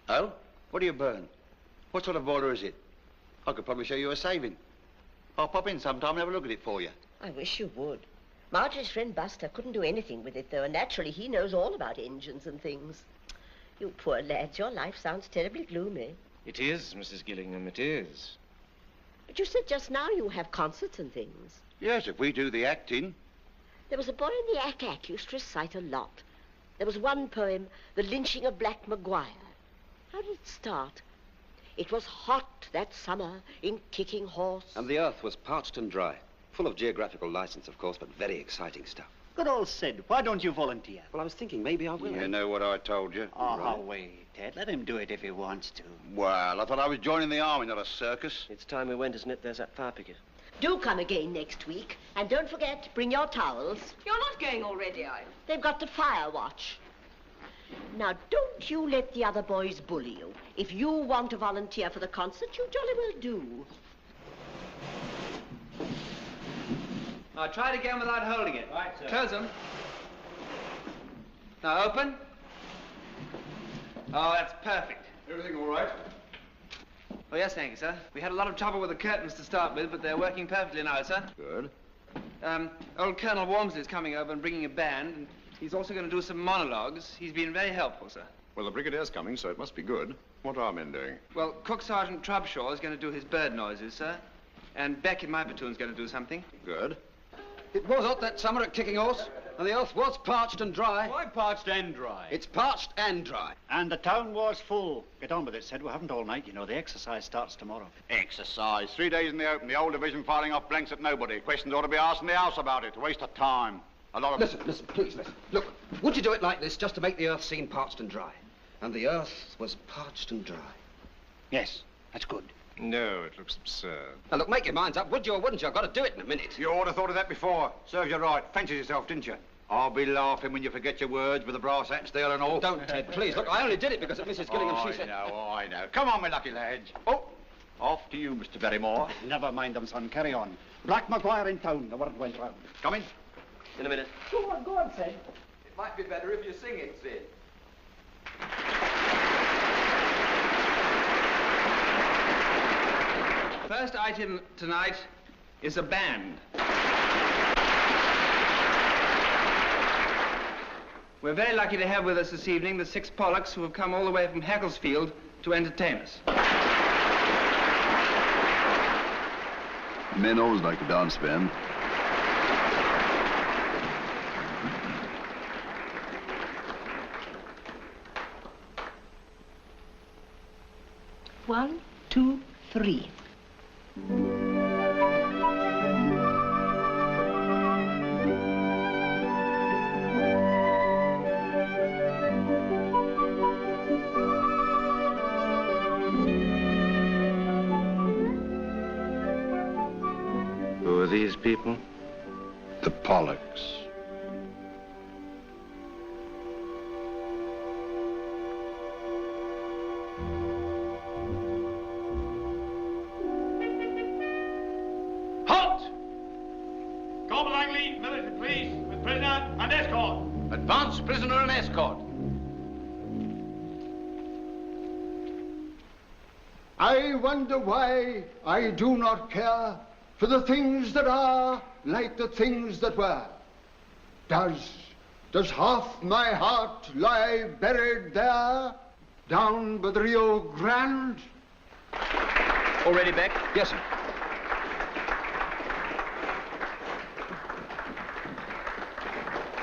Oh? What do you burn? What sort of boiler is it? I could probably show you a saving. I'll pop in sometime and have a look at it for you. I wish you would. Marjorie's friend Buster couldn't do anything with it, though, and naturally he knows all about engines and things. You poor lads, your life sounds terribly gloomy. It is, Mrs. Gillingham, it is. But you said just now you have concerts and things. Yes, if we do the acting. There was a boy in the Ack used to recite a lot. There was one poem, The Lynching of Black Maguire. How did it start? It was hot that summer in Kicking Horse. And the earth was parched and dry. Full of geographical license, of course, but very exciting stuff. Good old Sid, why don't you volunteer? Well, I was thinking maybe I will. You know what I told you? Oh, wait, Ted. Let him do it if he wants to. Well, I thought I was joining the army, not a circus. It's time we went, isn't it? There's that fire picket. Do come again next week. And don't forget, bring your towels. You're not going already, are you? They've got to fire watch. Now, don't you let the other boys bully you. If you want to volunteer for the concert, you jolly well do. Now, try it again without holding it. Right, sir. Close them. Now, open. Oh, that's perfect. Everything all right? Oh, yes, thank you, sir. We had a lot of trouble with the curtains to start with, but they're working perfectly now, sir. Good. Old Colonel Walmsley's coming over and bringing a band, and he's also going to do some monologues. He's been very helpful, sir. Well, the Brigadier's coming, so it must be good. What are our men doing? Well, Cook Sergeant Trubshaw is going to do his bird noises, sir. And Beck in my platoon's going to do something. Good. It was hot that summer at Kicking Horse, and the earth was parched and dry. Why parched and dry? It's parched and dry. And the town was full. Get on with it, Sid. We haven't all night, you know. The exercise starts tomorrow. Exercise. 3 days in the open. The whole division firing off blanks at nobody. Questions ought to be asked in the house about it. A waste of time. A lot of... Listen, please listen. Look, would you do it like this just to make the earth seem parched and dry? And the earth was parched and dry. Yes, that's good. No, it looks absurd. Now, look, make your minds up, would you or wouldn't you? I've got to do it in a minute. You ought to have thought of that before. Serves you right. Fancy yourself, didn't you? I'll be laughing when you forget your words with the brass hat steel and all. Don't, Ted, please. Look, I only did it because of Mrs. Gillingham. She said... I know. Come on, my lucky lads. Oh, off to you, Mr. Barrymore. Never mind them, son. Carry on. Black Maguire in town. The word went round. Come in. In a minute. Go on, Sid. It might be better if you sing it, Sid. First item tonight is a band. We're very lucky to have with us this evening the 6 Pollocks who have come all the way from Hackelsfield to entertain us. Men always like a dance band. One, two, three. Who are these people? The Pollocks. Halt! Corporal Langley, military police, with prisoner and escort. Advance prisoner and escort. I wonder why I do not care for the things that are like the things that were. Does half my heart lie buried there, down by the Rio Grande? All ready, Beck? Yes, sir.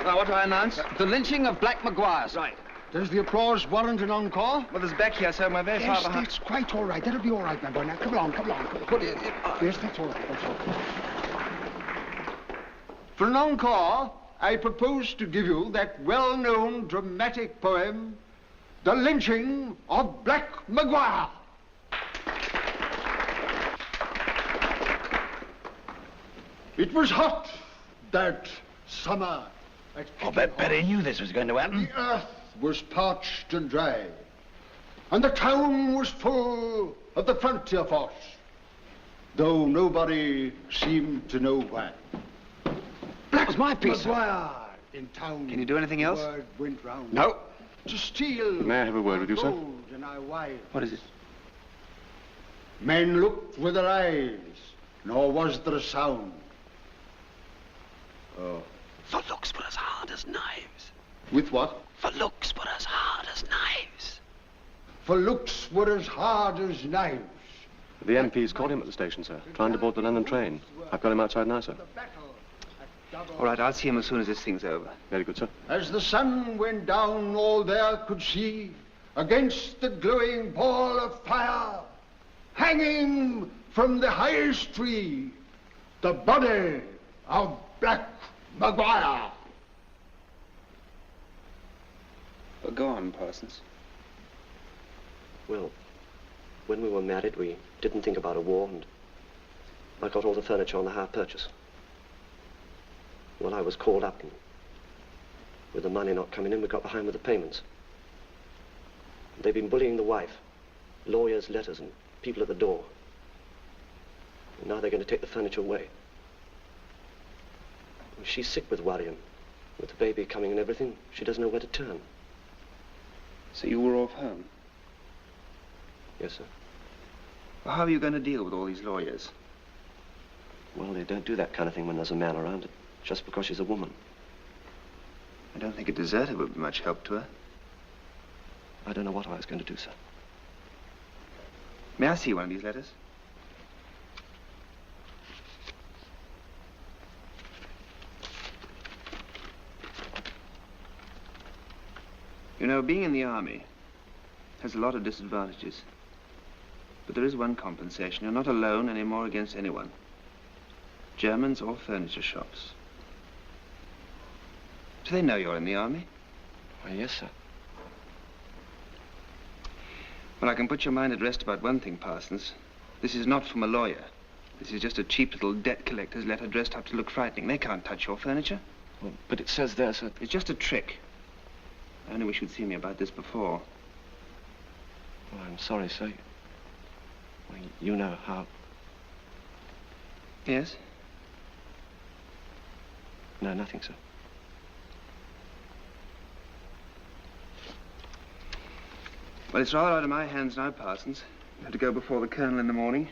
Now, what do I announce? The lynching of Black Maguire. Right. Does the applause warrant an encore? Well, there's Beck here, sir. We're very far Yes, behind. that's quite all right. That'll be all right, my boy. Now, come along. Yes, that's all right. For an encore, I propose to give you that well-known dramatic poem, The Lynching of Black Maguire. It was hot that summer. I bet Betty knew this was going to happen. The earth was parched and dry, and the town was full of the frontier force, though nobody seemed to know why. That was my piece. Maguire in town. Can you do anything else? Word went round. No. To steal. May I have a word with you, sir? gold in our wives. What is it? Men looked with their eyes, nor was there a sound. Oh. For looks were as hard as knives. With what? For looks were as hard as knives. For looks were as hard as knives. The MP's caught him at the station, sir, trying to board the London train. I've got him outside now, sir. All right, I'll see him as soon as this thing's over. Very good, sir. As the sun went down, all there could see, against the glowing ball of fire, hanging from the highest tree, the body of Black Maguire. Well, go on, Parsons. Well, when we were married, we didn't think about a war, and I got all the furniture on the hire purchase. Well, I was called up, and with the money not coming in, we got behind with the payments. They've been bullying the wife, lawyers, letters, and people at the door. And now they're going to take the furniture away. She's sick with worry, and with the baby coming and everything, she doesn't know where to turn. So you were off home? Yes, sir. Well, how are you going to deal with all these lawyers? Well, they don't do that kind of thing when there's a man around, just because she's a woman. I don't think a deserter would be much help to her. I don't know what I was going to do, sir. May I see one of these letters? You know, being in the army has a lot of disadvantages. But there is one compensation. You're not alone anymore against anyone. Germans or furniture shops. Do they know you're in the army? Well, yes, sir. Well, I can put your mind at rest about one thing, Parsons. This is not from a lawyer. This is just a cheap little debt collector's letter dressed up to look frightening. They can't touch your furniture. Well, but it says there, sir... It's just a trick. I only wish you'd seen me about this before. Well, I'm sorry, sir. Well, you know how... Yes? No, nothing, sir. Well, it's rather out of my hands now, Parsons. You have to go before the Colonel in the morning.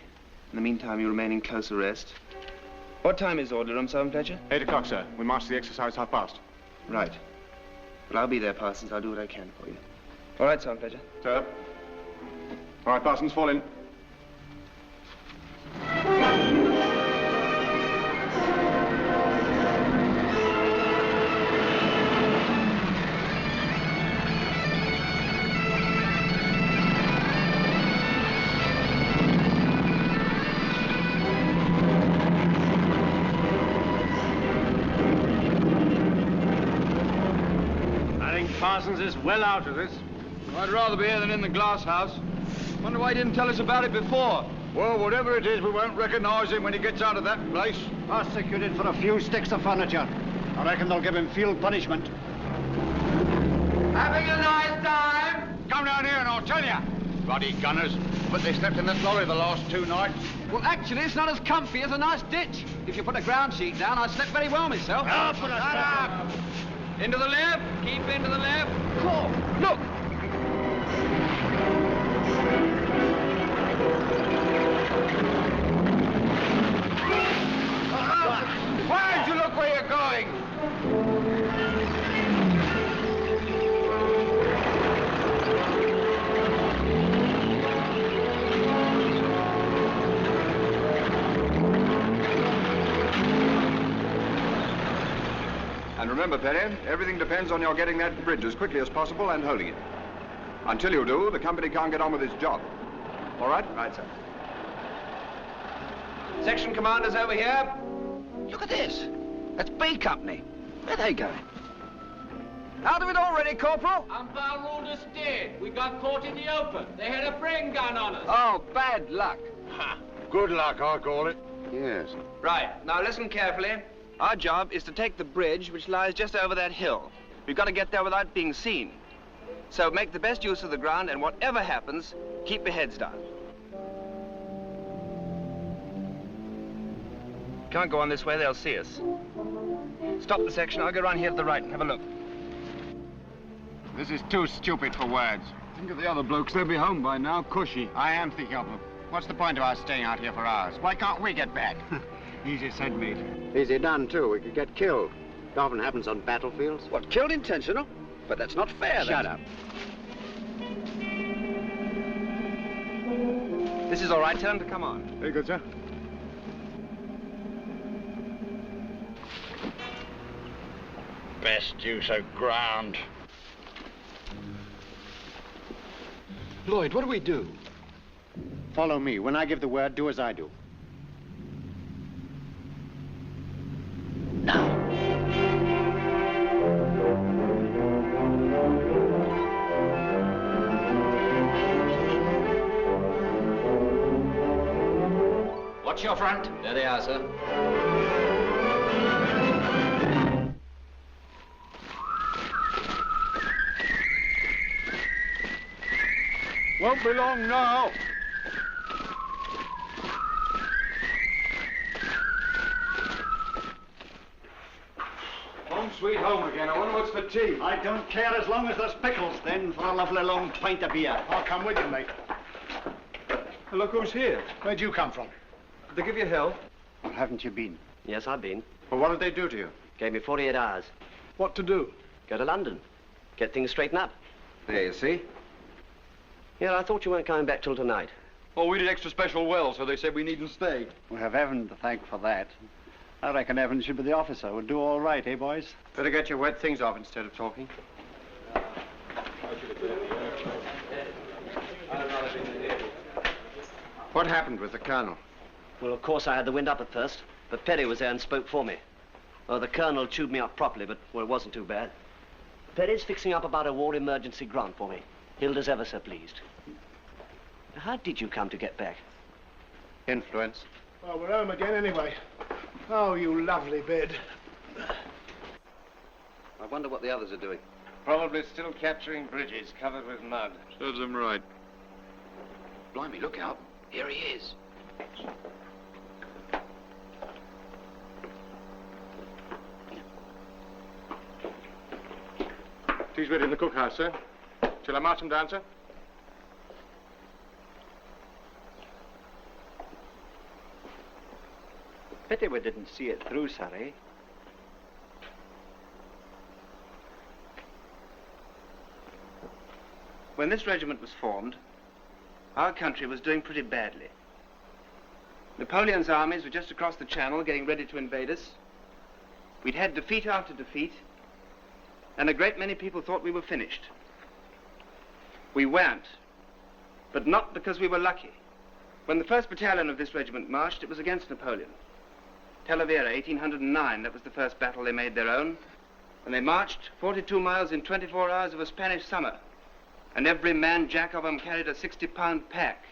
In the meantime, you remain in close arrest. What time is order room, Sergeant Fletcher? 8 o'clock, sir. We march the exercise 1:30. Right. Well, I'll be there, Parsons. I'll do what I can for you. All right, Sergeant Fletcher. Sir. All right, Parsons, fall in. Parsons is well out of this. I'd rather be here than in the glass house. Wonder why he didn't tell us about it before. Well, whatever it is, we won't recognize him when he gets out of that place. Prosecuted for a few sticks of furniture. I reckon they'll give him field punishment. Having a nice time? Come down here and I'll tell you. Bloody gunners. But they slept in that lorry the last 2 nights. Well, actually, it's not as comfy as a nice ditch. If you put a ground sheet down, I slept very well myself. Shut up! Into the left. Keep into the left. Oh, look. Why don't you look where you're going? And remember, Perry, everything depends on your getting that bridge as quickly as possible and holding it. Until you do, the company can't get on with its job. All right? Right, sir. Section commanders over here. Look at this. That's B Company. Where are they going? Out of it already, Corporal? Umpire ruled us dead. We got caught in the open. They had a frame gun on us. Oh, bad luck. Ha! Good luck, I call it. Yes. Right. Now, listen carefully. Our job is to take the bridge, which lies just over that hill. We've got to get there without being seen. So make the best use of the ground, and whatever happens, keep your heads down. Can't go on this way, they'll see us. Stop the section, I'll go around here to the right and have a look. This is too stupid for words. Think of the other blokes, they'll be home by now, cushy. I am thinking of them. What's the point of us staying out here for hours? Why can't we get back? Easy said, mate. Easy done, too. We could get killed. It often happens on battlefields. What, killed intentional? But that's not fair. Shut up. This is all right. Tell him to come on. Very good, sir. Best use of ground. Lloyd, what do we do? Follow me. When I give the word, do as I do. Watch your front. There they are, sir. Won't be long now. Home sweet home again. I wonder what's for tea. I don't care as long as there's pickles, then, for a lovely long pint of beer. I'll come with you, mate. Look who's here. Where'd you come from? Did they give you hell? Well, haven't you been? Yes, I've been. Well, what did they do to you? Gave me 48 hours. What to do? Go to London. Get things straightened up. There, you see. Yeah, I thought you weren't coming back till tonight. Oh, we did extra special well, so they said we needn't stay. We have Evan to thank for that. I reckon Evan should be the officer. We'll do all right, eh, boys? Better get your wet things off instead of talking. What happened with the colonel? Well, of course, I had the wind up at first, but Perry was there and spoke for me. Oh, the colonel chewed me up properly, but, well, it wasn't too bad. Perry's fixing up about a war emergency grant for me. Hilda's ever so pleased. How did you come to get back? Influence. Well, we're home again anyway. Oh, you lovely bed. I wonder what the others are doing. Probably still capturing bridges covered with mud. Serves them right. Blimey, look out. Here he is. Tea's ready in the cookhouse, sir. Shall I march him down, sir? Pity we didn't see it through, Surrey. When this regiment was formed, our country was doing pretty badly. Napoleon's armies were just across the Channel getting ready to invade us. We'd had defeat after defeat, and a great many people thought we were finished. We weren't, but not because we were lucky. When the 1st Battalion of this regiment marched, it was against Napoleon. Talavera, 1809, that was the first battle they made their own. And they marched 42 miles in 24 hours of a Spanish summer. And every man jack of them carried a 60-pound pack.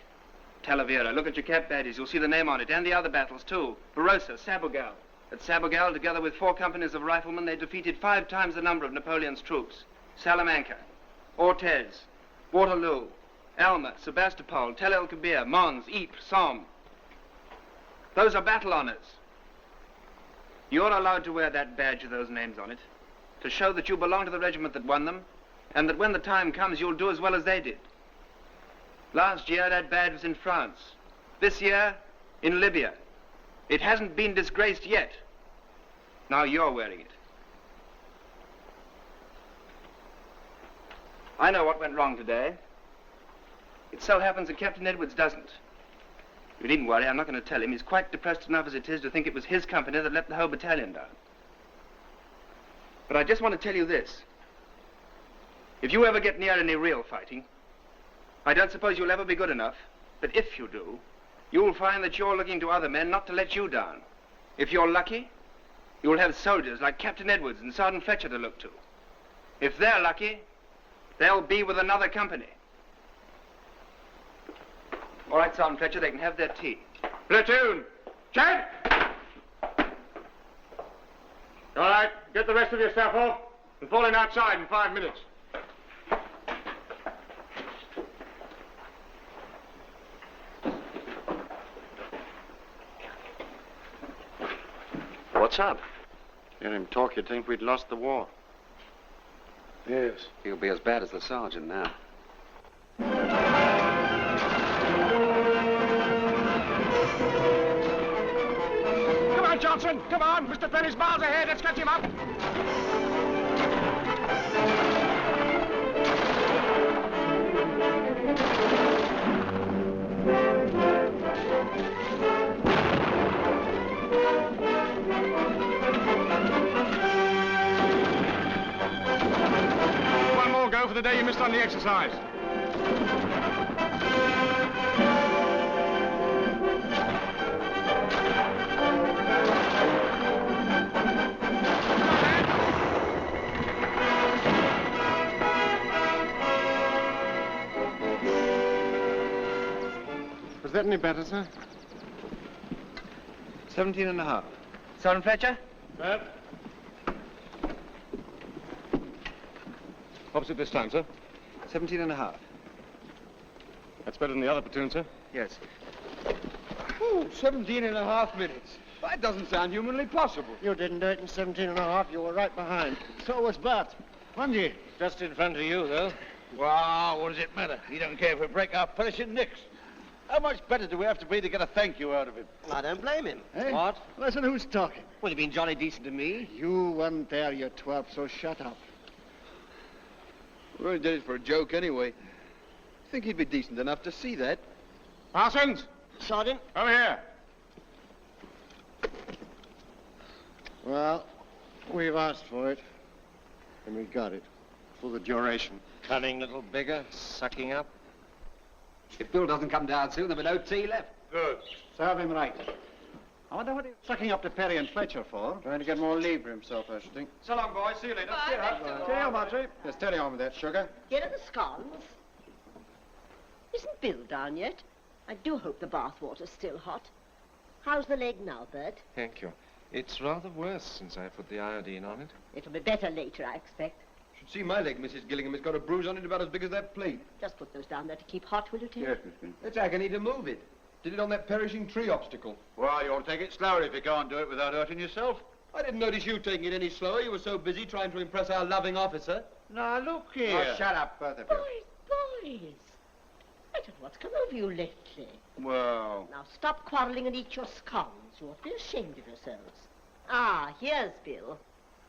Talavera, look at your cap badges, you'll see the name on it, and the other battles too. Barossa, Sabugal. At Sabugal, together with 4 companies of riflemen, they defeated 5 times the number of Napoleon's troops. Salamanca, Ortez, Waterloo, Alma, Sebastopol, Tel El Kebir, Mons, Ypres, Somme. Those are battle honors. You're allowed to wear that badge with those names on it, to show that you belong to the regiment that won them, and that when the time comes, you'll do as well as they did. Last year, that badge was in France. This year, in Libya. It hasn't been disgraced yet. Now you're wearing it. I know what went wrong today. It so happens that Captain Edwards doesn't. You needn't worry, I'm not going to tell him. He's quite depressed enough as it is to think it was his company that let the whole battalion down. But I just want to tell you this. If you ever get near any real fighting, I don't suppose you'll ever be good enough, but if you do, you'll find that you're looking to other men not to let you down. If you're lucky, you'll have soldiers like Captain Edwards and Sergeant Fletcher to look to. If they're lucky, they'll be with another company. All right, Sergeant Fletcher, they can have their tea. Platoon! Chad! All right, get the rest of your stuff off and fall in outside in 5 minutes. What's up? Hear him talk, you'd think we'd lost the war. Yes. He'll be as bad as the sergeant now. Come Johnson, come on. Mr. Penny's miles ahead. Let's catch him up. One more go for the day you missed on the exercise. Was that any better, sir? 17 and a half. Sergeant Fletcher? Sir? Opposite this time, sir. 17 and a half. That's better than the other platoon, sir. Yes. Ooh, 17 and a half minutes. That doesn't sound humanly possible. You didn't do it in 17 and a half. You were right behind. So was Bart. Wasn't you? Just in front of you, though. Well, what does it matter? He don't care if we break our finishing nicks. How much better do we have to be to get a thank you out of him? I don't blame him. Hey? What? Listen, who's talking? Well, you've been jolly decent to me. You weren't there, you twerp, so shut up. We only did it for a joke anyway. I think he'd be decent enough to see that. Parsons! Sergeant? Over here. Well, we've asked for it, and we got it, for the duration. Cunning little beggar, sucking up. If Bill doesn't come down soon, there'll be no tea left. Good. Serve him right. I wonder what he's sucking up to Perry and Fletcher for. Trying to get more leave for himself, I should think. So long, boys. See you later. Cheerio, Marjorie. Just steady on with that sugar. Here are the scones. Isn't Bill down yet? I do hope the bathwater's still hot. How's the leg now, Bert? Thank you. It's rather worse since I put the iodine on it. It'll be better later, I expect. Should see my leg, Mrs. Gillingham. It's got a bruise on it about as big as that plate. Just put those down there to keep hot, will you, Ted? Yes, Miss Green. It's agony to move it. Did it on that perishing tree obstacle. Well, you ought to take it slower if you can't do it without hurting yourself. I didn't notice you taking it any slower. You were so busy trying to impress our loving officer. Now, look here. Oh, shut up, both of you. Boys! I don't know what's come over you lately. Well... Now stop quarrelling and eat your scones. You ought to be ashamed of yourselves. Ah, here's Bill.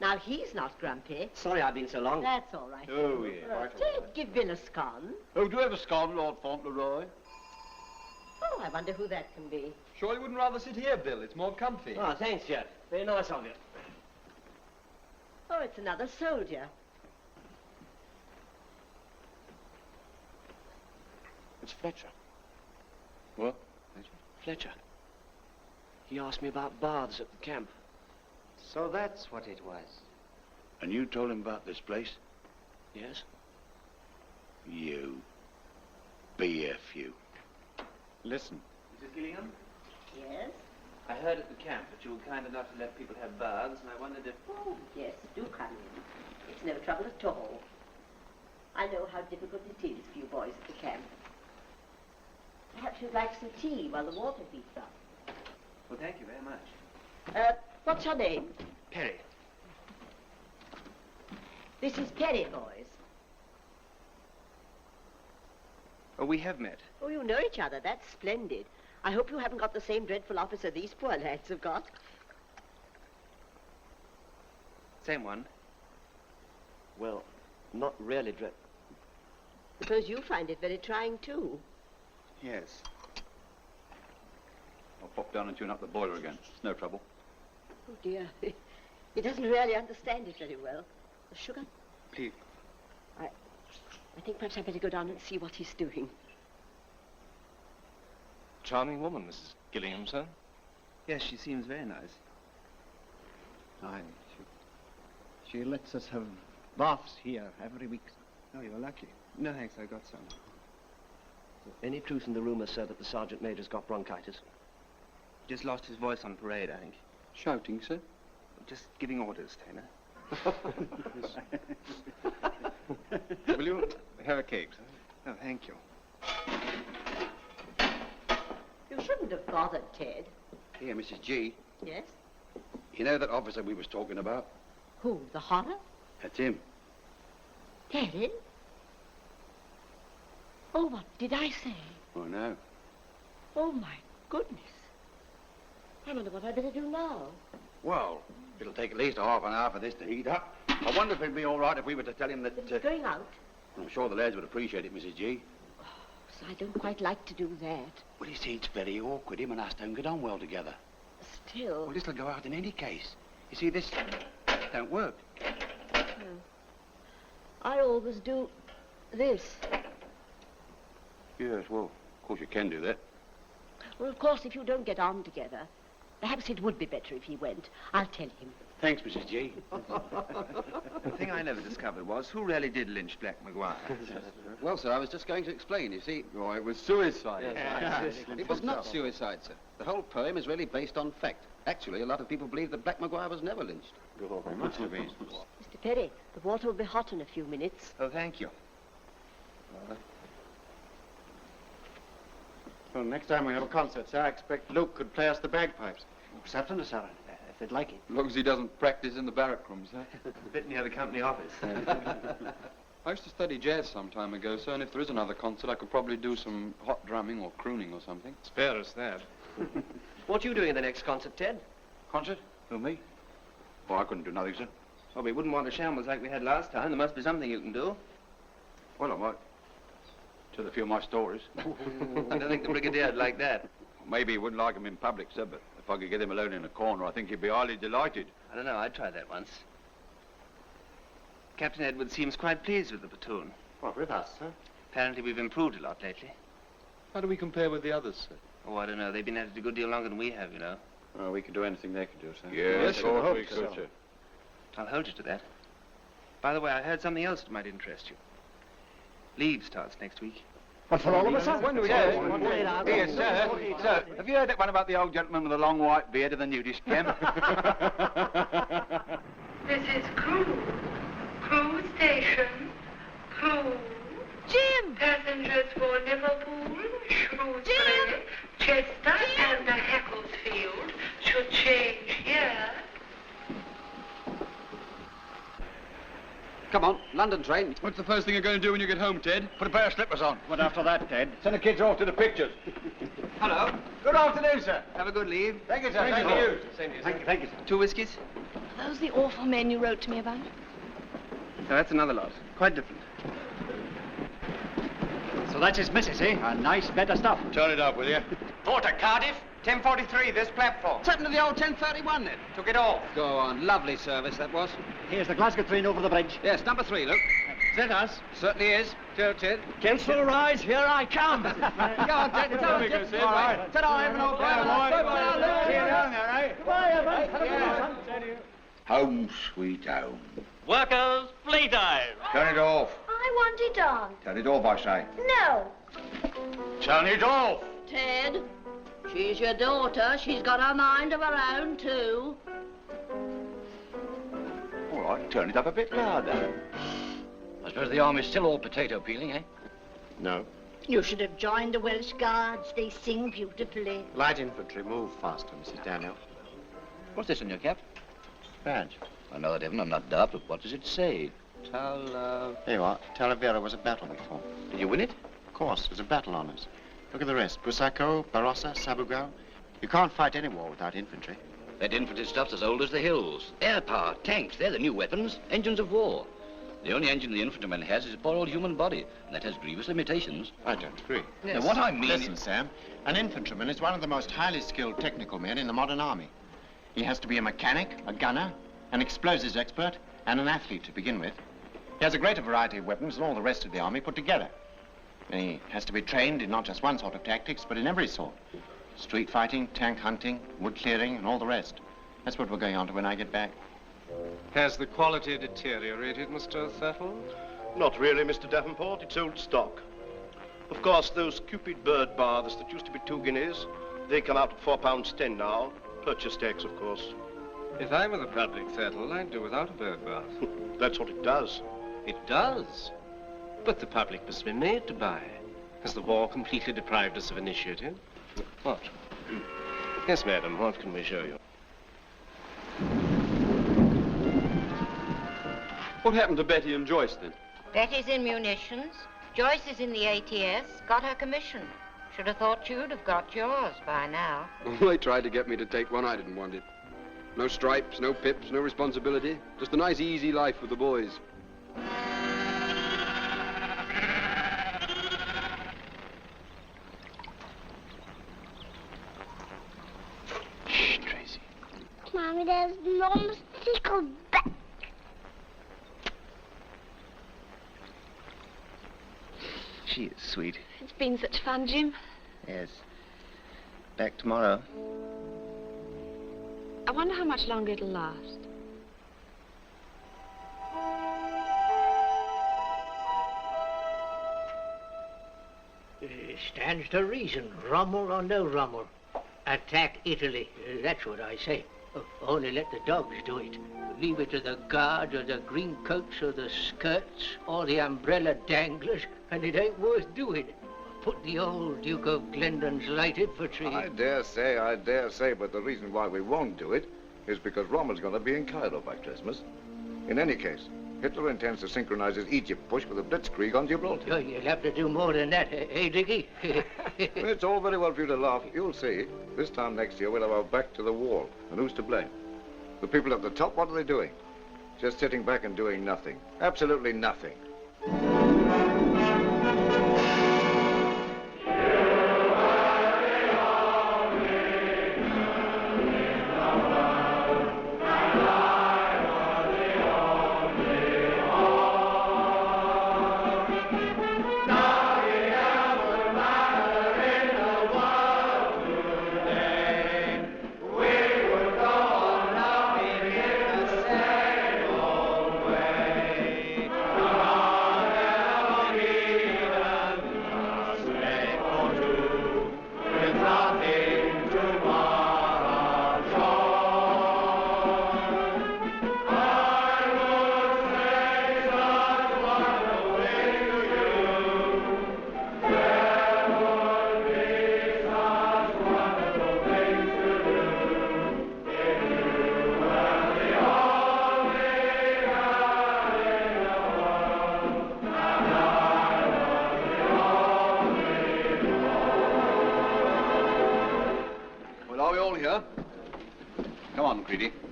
Now he's not grumpy. Sorry I've been so long. That's all right. Oh, yeah. Ted, give Bill a scone. Oh, do you have a scone, Lord Fauntleroy? Oh, I wonder who that can be. Sure you wouldn't rather sit here, Bill? It's more comfy. Oh, thanks, Jeff. Very nice of you. Oh, it's another soldier. It's Fletcher. What? Fletcher. He asked me about baths at the camp. So that's what it was. And you told him about this place? Yes? You. BFU. Listen. Mrs. Gillingham? Yes? I heard at the camp that you were kind enough to let people have baths, and I wondered if... Oh, yes, do come in. It's no trouble at all. I know how difficult it is for you boys at the camp. Perhaps you'd like some tea while the water heats up. Well, thank you very much. What's your name? Perry. This is Perry, boys. Oh, we have met. Oh, you know each other. That's splendid. I hope you haven't got the same dreadful officer these poor lads have got. Same one. Well, not really dread. Suppose you find it very trying, too. Yes. I'll pop down and tune up the boiler again. It's no trouble. Oh, dear. He doesn't really understand it very well. The sugar? Please. I think perhaps I'd better go down and see what he's doing. Charming woman, Mrs. Gillingham, sir. Yes, she seems very nice. Aye, she lets us have baths here every week. Oh, you're lucky. No, thanks, I got some. Any truth in the rumor, sir, that the sergeant major's got bronchitis? Just lost his voice on parade, I think. Shouting, sir? Just giving orders, Taylor. Will you have a cake, sir? Oh, thank you. You shouldn't have bothered, Ted. Here, Mrs. G. Yes? You know that officer we was talking about? Who, the horror? That's him. Perry? Oh, what did I say? Oh, no. Oh, my goodness. I wonder what I'd better do now. Well, it'll take at least a half an hour for this to heat up. I wonder if it'd be all right if we were to tell him that... Going out? I'm sure the lads would appreciate it, Mrs. G. So I don't quite like to do that. Well, you see, it's very awkward. Him and us don't get on well together. Still... Well, this'll go out in any case. You see, this don't work. No. I always do this. Yes, well, of course you can do that. Well, of course, if you don't get on together, perhaps it would be better if he went. I'll tell him. Thanks, Mrs. G. The thing I never discovered was who really did lynch Black Maguire. Well, sir, I was just going to explain. You see... Oh, it was suicide. Yes. It was not suicide, sir. The whole poem is really based on fact. Actually, a lot of people believe that Black Maguire was never lynched. He must have been. Mr. Perry, the water will be hot in a few minutes. Oh, thank you. Well, next time we have a concert, sir, I expect Luke could play us the bagpipes. Certainly, sir, if they'd like it. As long as he doesn't practice in the barrack rooms, eh? A bit near the company office. I used to study jazz some time ago, sir, and if there is another concert, I could probably do some hot drumming or crooning or something. Spare us that. What are you doing in the next concert, Ted? Concert? Who, me? Oh, I couldn't do nothing, sir. Well, we wouldn't want a shambles like we had last time. There must be something you can do. Well, I might tell a few of my stories. I don't think the Brigadier'd like that. Maybe he wouldn't like them in public, sir, but if I could get him alone in a corner, I think he'd be highly delighted. I don't know. I tried that once. Captain Edwards seems quite pleased with the platoon. What, with us, sir? Apparently we've improved a lot lately. How do we compare with the others, sir? Oh, I don't know. They've been at it a good deal longer than we have, you know. Oh, we could do anything they could do, sir. Yes, of course we could, sir. I'll hold you to that. By the way, I heard something else that might interest you. Leave starts next week. What, for all of us, sir? When do we go? Here, sir. Sir, have you heard that one about the old gentleman with the long white beard and the nudist gem? This is Crewe. Crewe Station. Crewe. Jim! Passengers for Liverpool, Shrewsbury, Chester, and Hacklefield should change here. Come on, London train. What's the first thing you're going to do when you get home, Ted? Put a pair of slippers on. What after that, Ted? Send the kids off to the pictures. Hello. Good afternoon, sir. Have a good leave. Thank you, sir. Thank you. Same to you, Thank you, thank you, sir. 2 whiskies? Are those the awful men you wrote to me about? No, that's another lot. Quite different. So that's his missus, eh? A nice bed of stuff. Turn it up, will you? Porter, Cardiff, 1043, this platform. What's happened to the old 1031 then? Took it off. Go on, lovely service that was. Here's the Glasgow train over the bridge. Yes, number 3, Luke. Is that us? Certainly is. Tilted. Cancel rise, here I come. Go on, Ted. It's on, Ted. All right. Ta-da, Evan, old pal. Bye-bye. See you down there, eh? Goodbye, Evan. Have a good one. Home, sweet home. Workers, playtime. Turn it off. I want it on. Turn it off, I say. No. Turn it off. Ted, she's your daughter. She's got a mind of her own, too. All right, turn it up a bit louder. I suppose the army's still all potato peeling, eh? No. You should have joined the Welsh Guards. They sing beautifully. Light infantry, move faster, Mrs. Daniel. What's this on your cap? Badge. I know that, Evan. I'm not daft, but what does it say? There you are. Talavera was a battle before. Did you win it? Of course, it was a battle on us. Look at the rest. Busaco, Barossa, Sabugal. You can't fight any war without infantry. That infantry stuff's as old as the hills. Air power, tanks, they're the new weapons, engines of war. The only engine the infantryman has is a poor old human body, and that has grievous limitations. I don't agree. Now, what I mean Listen, Sam. An infantryman is one of the most highly skilled technical men in the modern army. He has to be a mechanic, a gunner, an explosives expert, and an athlete to begin with. He has a greater variety of weapons than all the rest of the army put together. And he has to be trained in not just one sort of tactics, but in every sort. Street fighting, tank hunting, wood clearing, and all the rest. That's what we're going on to when I get back. Has the quality deteriorated, Mr. Thurtle? Not really, Mr. Davenport. It's old stock. Of course, those Cupid bird baths that used to be 2 guineas, they come out at £4.10 now. Purchase tax, of course. If I were the public, Thurtle, I'd do without a bird bath. That's what it does. It does? But the public must be made to buy. Has the war completely deprived us of initiative? What? Yes, madam, what can we show you? What happened to Betty and Joyce, then? Betty's in munitions. Joyce is in the ATS. Got her commission. Should have thought you'd have got yours by now. They tried to get me to take one. I didn't want it. No stripes, no pips, no responsibility. Just a nice, easy life with the boys. Shh, Tracy. Mommy, there's Mom's tickled back. She is sweet. It's been such fun, Jim. Yes. Back tomorrow. I wonder how much longer it'll last. Stands to reason, Rommel or no Rommel. Attack Italy, that's what I say. Only let the dogs do it. Leave it to the guards or the green coats or the skirts or the umbrella danglers, and it ain't worth doing. Put the old Duke of Glendon's light infantry. I dare say, but the reason why we won't do it is because Rommel's going to be in Cairo by Christmas. In any case, Hitler intends to synchronize his Egypt push with a blitzkrieg on Gibraltar. Oh, you'll have to do more than that, eh, Dickie? It's all very well for you to laugh. You'll see. This time next year, we'll have our back to the wall. And who's to blame? The people at the top, what are they doing? Just sitting back and doing nothing. Absolutely nothing.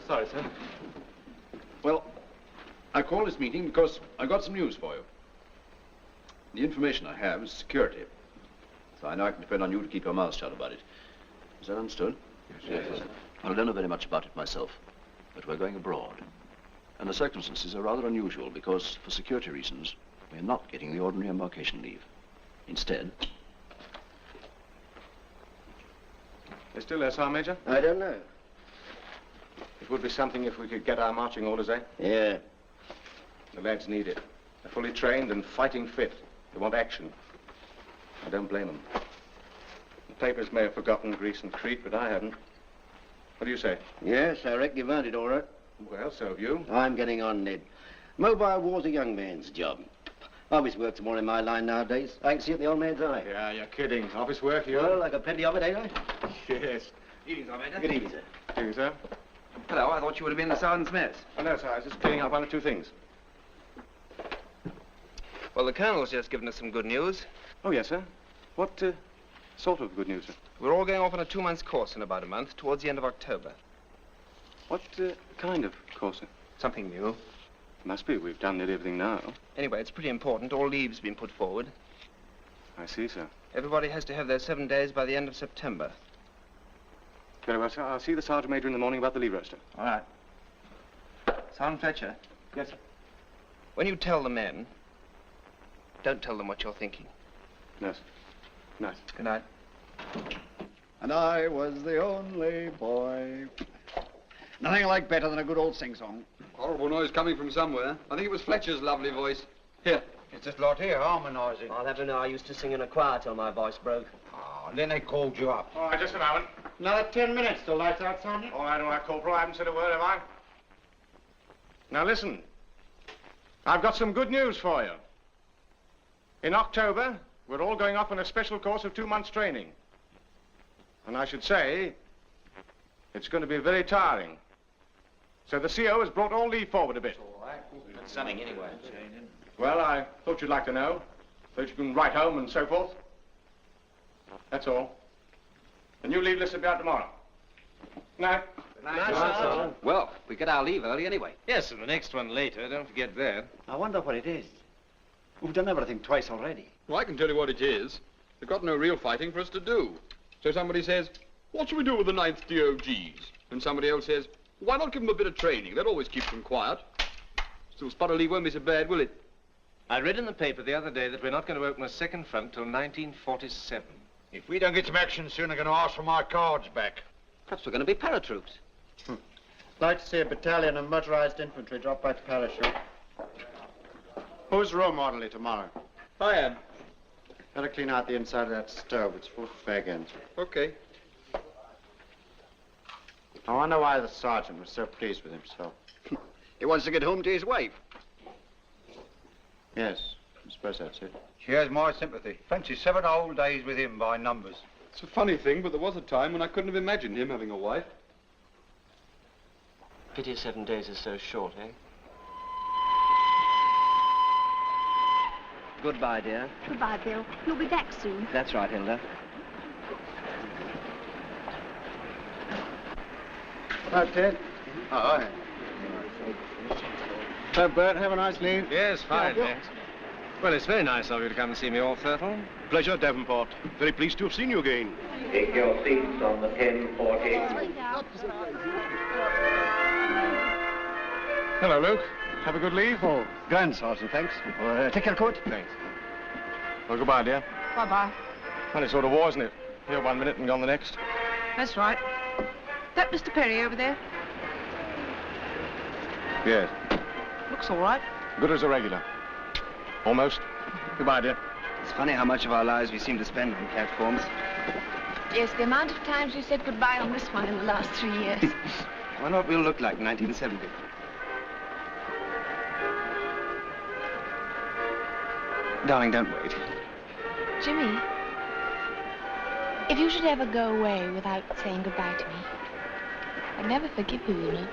Sorry, sir. Well, I called this meeting because I got some news for you. The information I have is security. So I know I can depend on you to keep your mouth shut about it. Is that understood? Yes. Well, I don't know very much about it myself, but we're going abroad. And the circumstances are rather unusual because, for security reasons, we're not getting the ordinary embarkation leave. Instead... You're still there, Sergeant Major? I don't know. It would be something if we could get our marching orders, eh? Yeah. The lads need it. They're fully trained and fighting fit. They want action. I don't blame them. The papers may have forgotten Greece and Crete, but I haven't. What do you say? Yes, I reckon you've earned it all right. Well, so have you. I'm getting on, Ned. Mobile war's a young man's job. Office work's more in my line nowadays. I can see it in the old man's eye. Yeah, you're kidding. Office work, you? Well, I got plenty of it, ain't I? Yes. Evening, Sergeant Major. Good evening, sir. Good evening, sir. Hello, I thought you would have been the sergeant's mess. Oh, no, sir. I was just clearing up one or two things. Well, the colonel's just given us some good news. Oh, yes, sir. What sort of good news, sir? We're all going off on a 2-month course in about a month, towards the end of October. What kind of course, sir? Something new. Must be. We've done nearly everything now. Anyway, it's pretty important. All leave's been put forward. I see, sir. Everybody has to have their 7 days by the end of September. Very well, sir. I'll see the Sergeant Major in the morning about the leave roster. All right. Sergeant Fletcher. Yes, sir. When you tell the men, don't tell them what you're thinking. No, sir. Nice. Good night. And I was the only boy. Nothing I like better than a good old sing-song. Horrible noise coming from somewhere. I think it was Fletcher's lovely voice. Here. It's this lot here, harmonising. I'll have to know I used to sing in a choir till my voice broke. Oh, and then they called you up. All right, just a moment. Another 10 minutes till lights out, Sergeant. All right, Corporal. I haven't said a word, have I? Now, listen. I've got some good news for you. In October, we're all going off on a special course of 2 months' training. And I should say, it's going to be very tiring. So the CO has brought all leave forward a bit. All right. That's something anyway. Well, I thought you'd like to know, so that you can write home and so forth. That's all. The new leave list will be out tomorrow. Night. Well, we get our leave early anyway. Yes, and the next one later. Don't forget that. I wonder what it is. We've done everything twice already. Well, I can tell you what it is. They've got no real fighting for us to do. So somebody says, what should we do with the 9th DOGs? And somebody else says, why not give them a bit of training? That always keeps them quiet. Still, spot of leave won't be so bad, will it? I read in the paper the other day that we're not going to open a second front till 1947. If we don't get some action soon, I'm going to ask for my cards back. Perhaps we're going to be paratroops. Like to see a battalion of motorized infantry drop by parachute. Who's row modelly tomorrow? I am. Better clean out the inside of that stove. It's full of fag ends. Okay. I wonder why the sergeant was so pleased with himself. He wants to get home to his wife. Yes, I suppose that's it. She has my sympathy. Fancy 7 whole days with him by numbers. It's a funny thing, but there was a time when I couldn't have imagined him having a wife. Pity 7 days is so short, eh? Goodbye, dear. Goodbye, Bill. You'll be back soon. That's right, Hilda. Hello, Ted. Aye. So, Bert, have a nice leave. Yes, fine, thanks. Well, it's very nice of you to come and see me, Old Thurtle. Pleasure, Davenport. Very pleased to have seen you again. Take your seats on the 1040. Hello, Luke. Have a good leave? Oh, grand, Sergeant, thanks. Take your coat. Thanks. Well, goodbye, dear. Bye-bye. Funny sort of war, isn't it? Here 1 minute and gone the next. That's right. That Mr. Perry over there Yes. looks all right. Good as a regular. Almost. Goodbye, dear. It's funny how much of our lives we seem to spend on platforms. Yes, the amount of times we said goodbye on this one in the last 3 years. I wonder what we'll look like in 1970. Darling, don't wait. Jimmy, if you should ever go away without saying goodbye to me, I'd never forgive you, you know.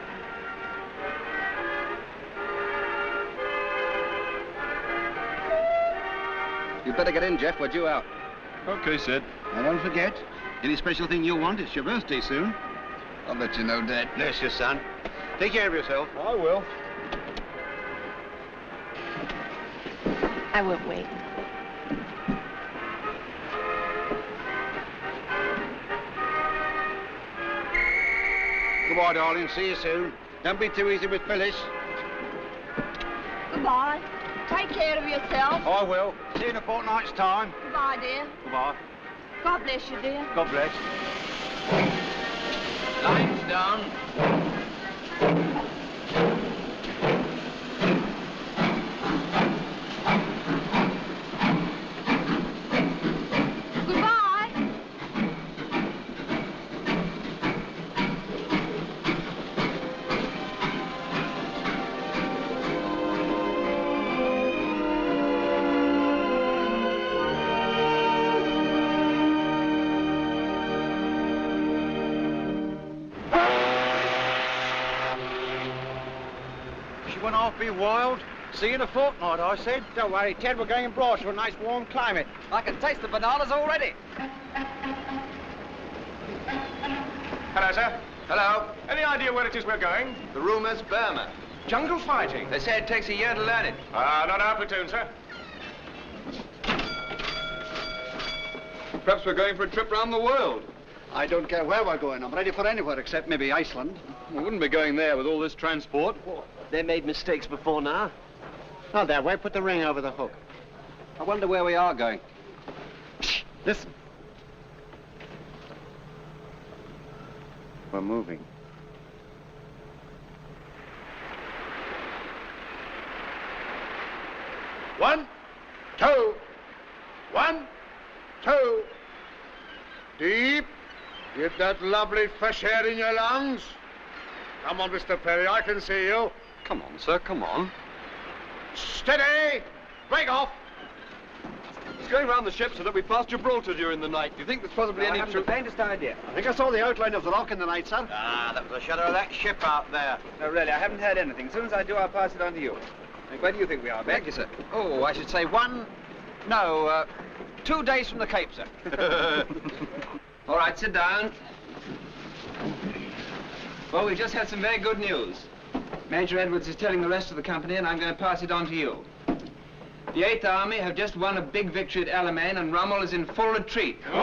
You'd better get in, Jeff. We're due out. Okay, Sid. And don't forget, any special thing you want, it's your birthday soon. I'll let you know, Dad. Bless you, son. Take care of yourself. I will. I won't wait. Goodbye, darling. See you soon. Don't be too easy with Phyllis. Goodbye. Take care of yourself. I will. See you in a fortnight's time. Goodbye, dear. Goodbye. God bless you, dear. God bless. Lines down. Goodbye. She went off being wild. See you in a fortnight, I said. Don't worry, Ted, we're going abroad to a nice warm climate. I can taste the bananas already. Hello, sir. Hello. Any idea where it is we're going? The rumour's Burma. Jungle fighting. They say it takes a year to learn it. Not our platoon, sir. Perhaps we're going for a trip round the world. I don't care where we're going. I'm ready for anywhere except maybe Iceland. We wouldn't be going there with all this transport. They made mistakes before now. Oh, there, way, put the ring over the hook. I wonder where we are going. Listen. We're moving. One, two. 1, 2. Deep. Get that lovely fresh air in your lungs. Come on, Mr. Perry, I can see you. Come on, sir, come on. Steady. Break off. It's going round the ship so that we pass Gibraltar during the night. Do you think there's possibly I any haven't the faintest idea. I think I saw the outline of the rock in the night, sir. Ah, that was the shadow of that ship out there. No, really, I haven't heard anything. As soon as I do, I'll pass it on to you. Where do you think we are, Ben? Thank you, sir. Oh, I should say 1, No, 2 days from the Cape, sir. All right, sit down. Well, we've just had some very good news. Major Edwards is telling the rest of the company, and I'm going to pass it on to you. The 8th Army have just won a big victory at Alamein, and Rommel is in full retreat. Wait,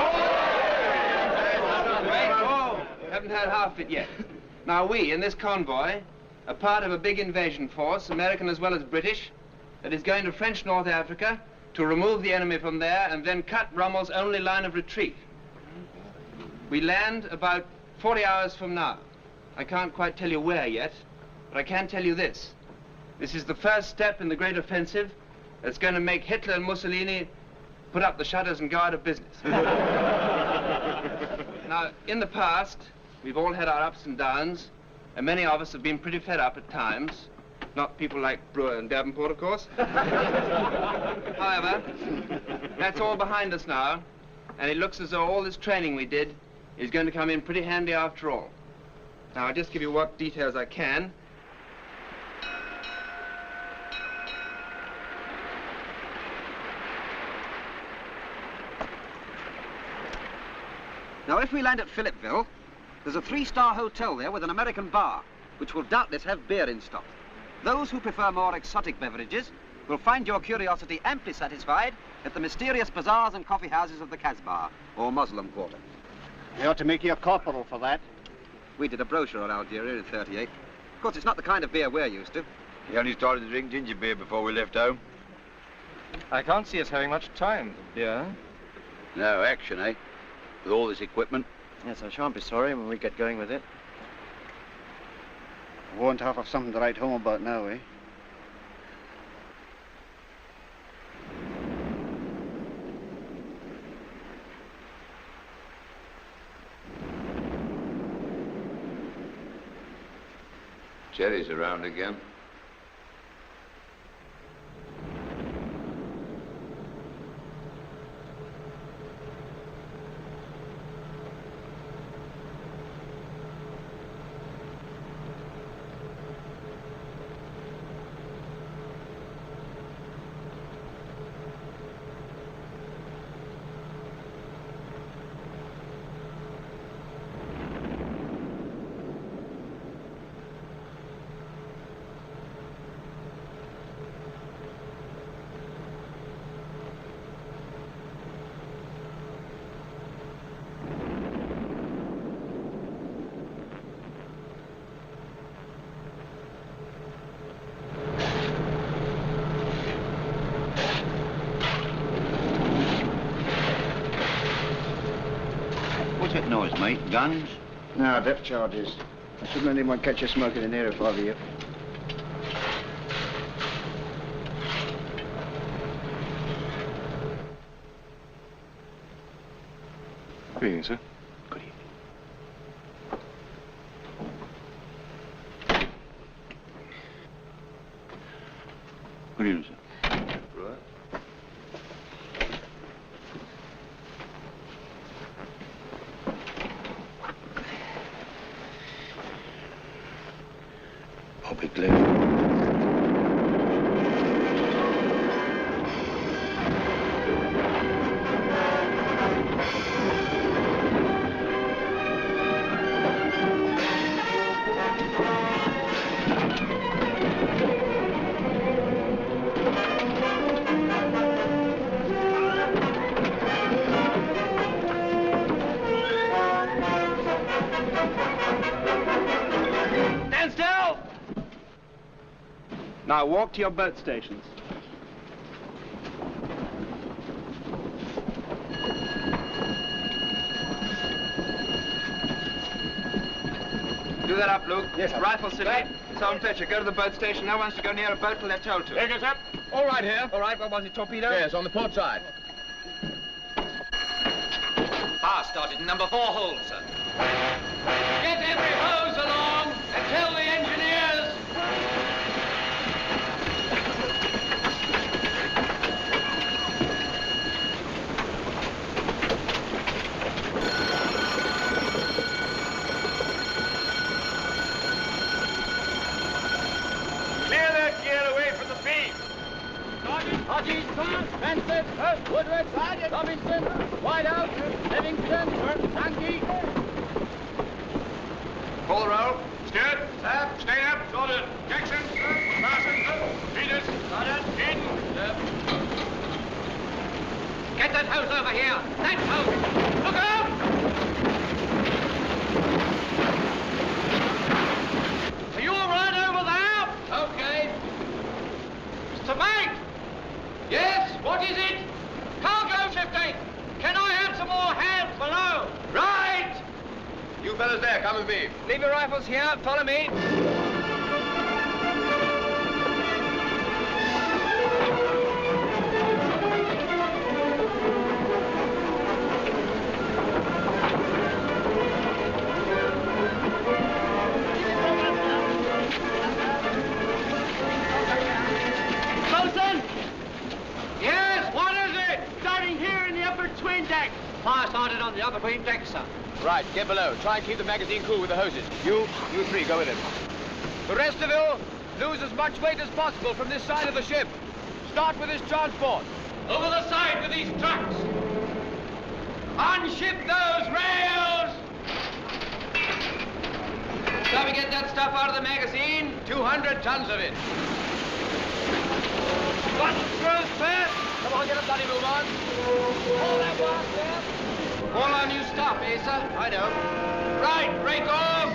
haven't had half of it yet. Now, we, in this convoy, are part of a big invasion force, American as well as British, that is going to French North Africa to remove the enemy from there and then cut Rommel's only line of retreat. We land about 40 hours from now. I can't quite tell you where yet, but I can tell you this. This is the first step in the great offensive that's going to make Hitler and Mussolini put up the shutters and go out of business. Now, in the past, we've all had our ups and downs, and many of us have been pretty fed up at times. Not people like Brewer and Davenport, of course. However, that's all behind us now, and it looks as though all this training we did is going to come in pretty handy after all. Now, I'll just give you what details I can. Now, if we land at Philippeville, there's a 3-star hotel there with an American bar, which will doubtless have beer in stock. Those who prefer more exotic beverages will find your curiosity amply satisfied at the mysterious bazaars and coffee houses of the Casbah, or Muslim Quarter. They ought to make you a corporal for that. We did a brochure on Algeria in '38. Of course, it's not the kind of beer we're used to. He only started to drink ginger beer before we left home. I can't see us having much time for beer. No action, eh? With all this equipment. Yes, I shan't be sorry when we get going with it. I won't have something to write home about now, eh? Jerry's around again. What's that noise, mate? Guns? No, depth charges. I shouldn't let anyone catch you smoking in here if I were you. Good evening, sir. Good evening. Good evening, sir. Right. I'll be glad. Stand still! Now walk to your boat stations. Do that up, Luke. Yes, sir. Rifle City. Sound Fletcher, go to the boat station. No one's to go near a boat till they're told to. Here goes up. All right here. All right, what was it, torpedo? Yes, on the port side. Power started in number 4 hold, sir. Get every hose along and tell the engineers. Clear that gear away from the beam. Hodges, Mansfield, Woodward, Robinson, Whiteout, Livingston, Sankey. Call the roll. Stewart. Sir. Stainer. Sorted. Jackson. Parsons. Peters. Sorted. In. Get that hose over here. That hose. Look out! Are you all right over there? Okay. Mr. Bank! Yes, what is it? Cargo 15. Can I have some more hands below? Right! You fellas there, come with me. Leave your rifles here. Follow me. Wilson! Yes, what is it? Starting here in the upper twin deck. Fire started on the upper twin deck, sir. Right, get below. Try and keep the magazine cool with the hoses. You three, go with him. The rest of you, lose as much weight as possible from this side of the ship. Start with this transport. Over the side with these trucks. Unship those rails! Shall we get that stuff out of the magazine? 200 tons of it. Got the screws fast? Come on, get a bloody move on. All that was there. All on you stop, eh, sir? I know. Right, break off!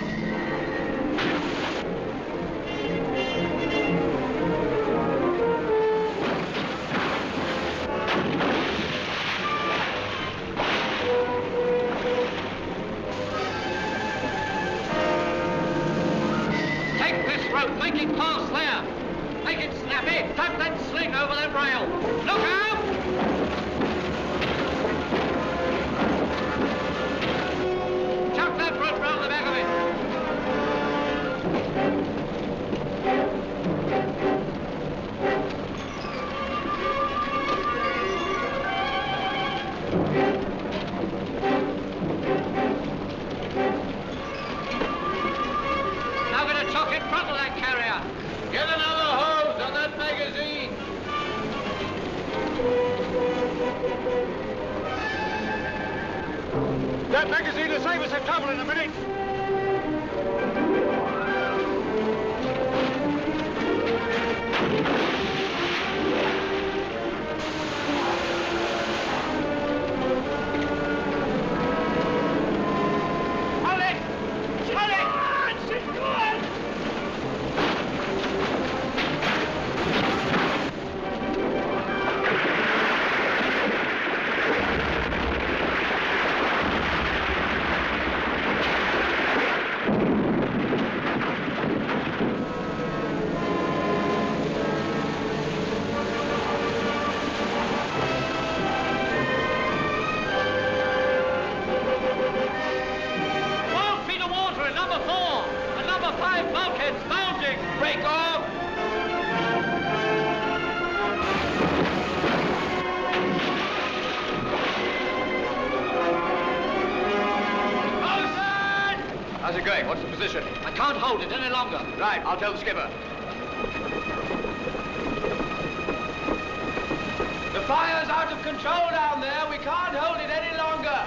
Take this rope, make it fast there. Make it snappy. Tuck that sling over that rail. Look out! Chuck that rope round the back of it. Now get a chuck in front of that carrier. Get another hose on that magazine. That magazine will save us some trouble in a minute. Hold it! Hold it! She's good! How's it going? What's the position? I can't hold it any longer. Right, I'll tell the skipper. The fire's out of control down there. We can't hold it any longer.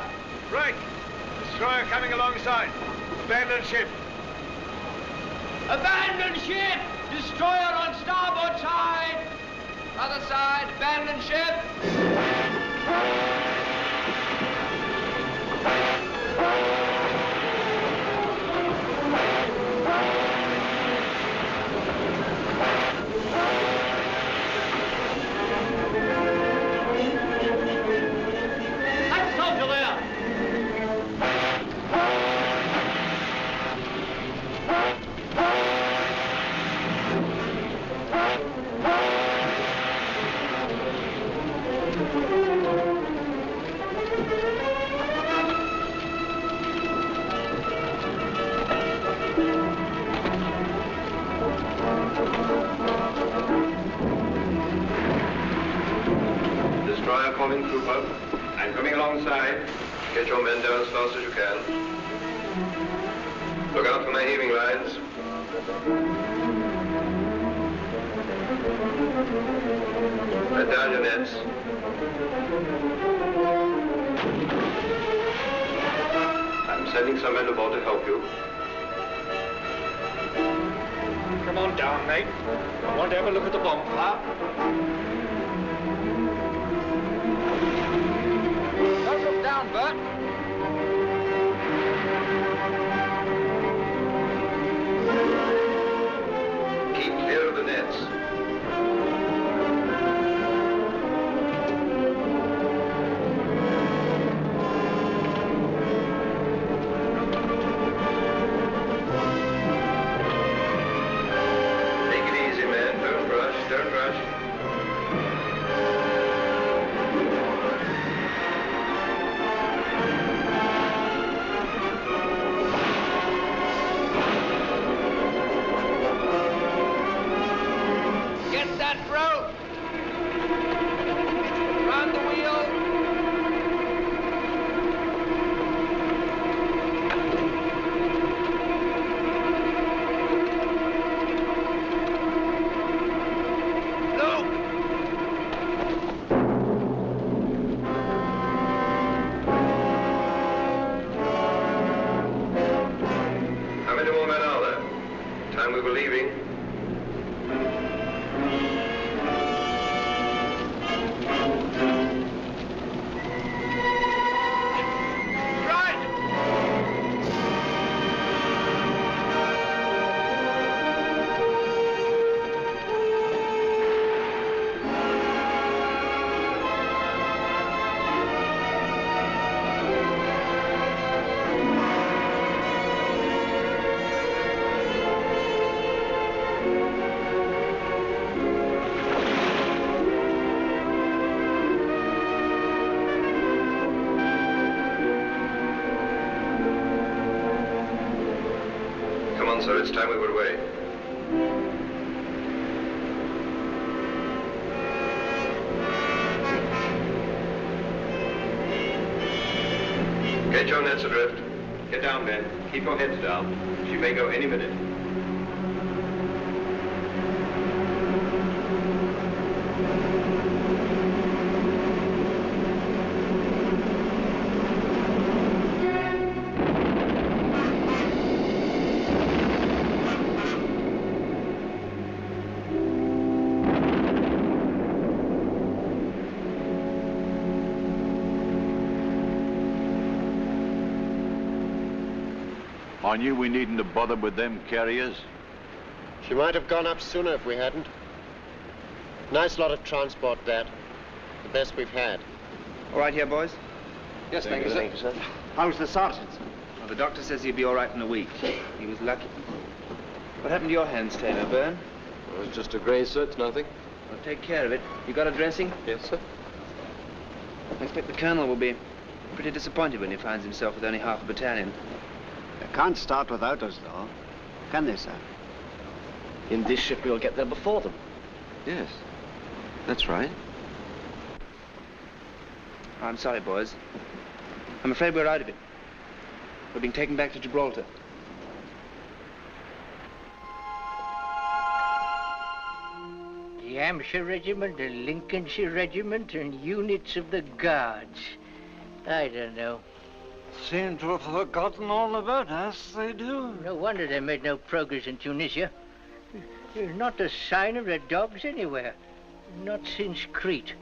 Right. Destroyer coming alongside. Abandoned ship. Abandoned ship! Destroyer on starboard side! Other side, abandoned ship! That soldier there! Destroyer calling trooper. I'm coming alongside. Get your men down as fast as you can. Look out for my heaving lines. Let down your net. Yes? I'm sending some men aboard to help you. Come on down, mate. I want to have a look at the bonfire. Don't look down, Bert. Keep clear of the nets. Take it easy, man. Don't rush. Don't rush. Get that rope! Round the wheel! How many more men are there? Time we were leaving. Come on, sir. It's time we were away. Get your nets adrift. Get down, men. Keep your heads down. She may go any minute. I knew we needn't have bothered with them carriers. She might have gone up sooner if we hadn't. Nice lot of transport, that. The best we've had. All right here, boys? Yes, thank you, sir. Thank you, sir. How's the sergeant? Well, the doctor says he'll be all right in a week. He was lucky. What happened to your hands, Taylor? Burn? Well, it's just a graze, sir. It's nothing. Well, take care of it. You got a dressing? Yes, sir. I expect the colonel will be pretty disappointed when he finds himself with only half a battalion. They can't start without us, though. Can they, sir? In this ship, we'll get there before them. Yes, that's right. I'm sorry, boys. I'm afraid we're out of it. We're being taken back to Gibraltar. The Hampshire Regiment, the Lincolnshire Regiment, and units of the Guards. I don't know. Seem to have forgotten all about us, they do. No wonder they made no progress in Tunisia. There's not a sign of the dogs anywhere. Not since Crete.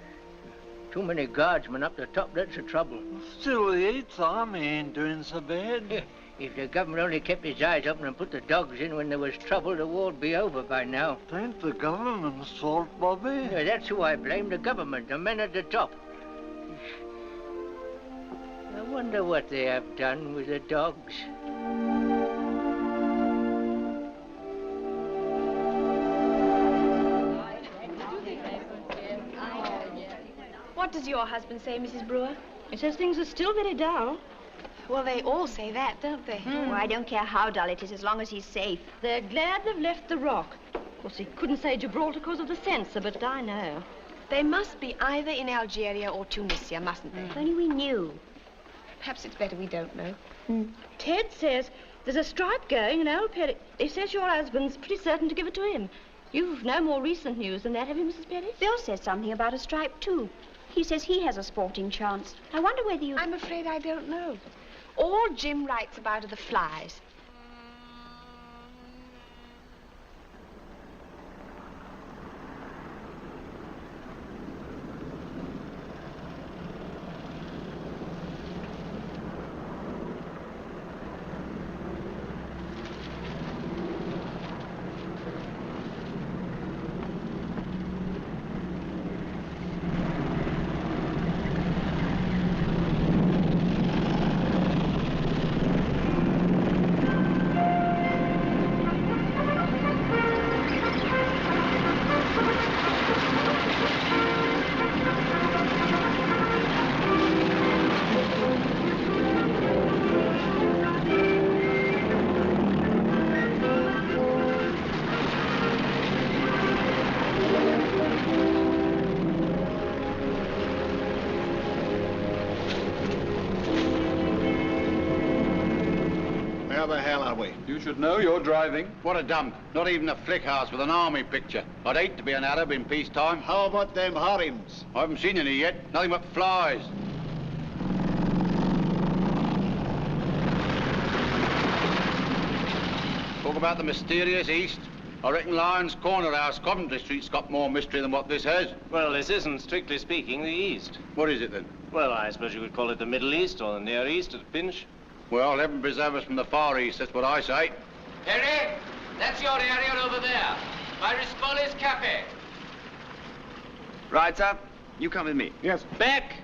Too many guardsmen up the top, that's the trouble. Still, the 8th Army ain't doing so bad. If the government only kept its eyes open and put the dogs in when there was trouble, the war'd be over by now. It ain't the government's fault, Bobby. Yeah, that's who I blame, the government, the men at the top. I wonder what they have done with the dogs. What does your husband say, Mrs. Brewer? He says things are still very dull. Well, they all say that, don't they? Oh, I don't care how dull it is, as long as he's safe. They're glad they've left the rock. Of course, he couldn't say Gibraltar because of the censor, but I know. They must be either in Algeria or Tunisia, mustn't they? If only we knew. Perhaps it's better we don't know. Ted says there's a strike going in Old Perry. He says your husband's pretty certain to give it to him. You've no more recent news than that, have you, Mrs. Pettis? Bill says something about a stripe, too. He says he has a sporting chance. I wonder whether you... I'm afraid I don't know. All Jim writes about are the flies. Where the hell are we? You should know you're driving. What a dump. Not even a flick house with an army picture. I'd hate to be an Arab in peacetime. How about them harims? I haven't seen any yet. Nothing but flies. Talk about the mysterious East. I reckon Lyons Corner House, Coventry Street's got more mystery than what this has. Well, this isn't, strictly speaking, the East. What is it then? Well, I suppose you could call it the Middle East or the Near East at a pinch. Well, heaven preserve us from the Far East, that's what I say. Terry, that's your area over there. By Rispoli's Cafe. Right, sir. You come with me. Yes. Back.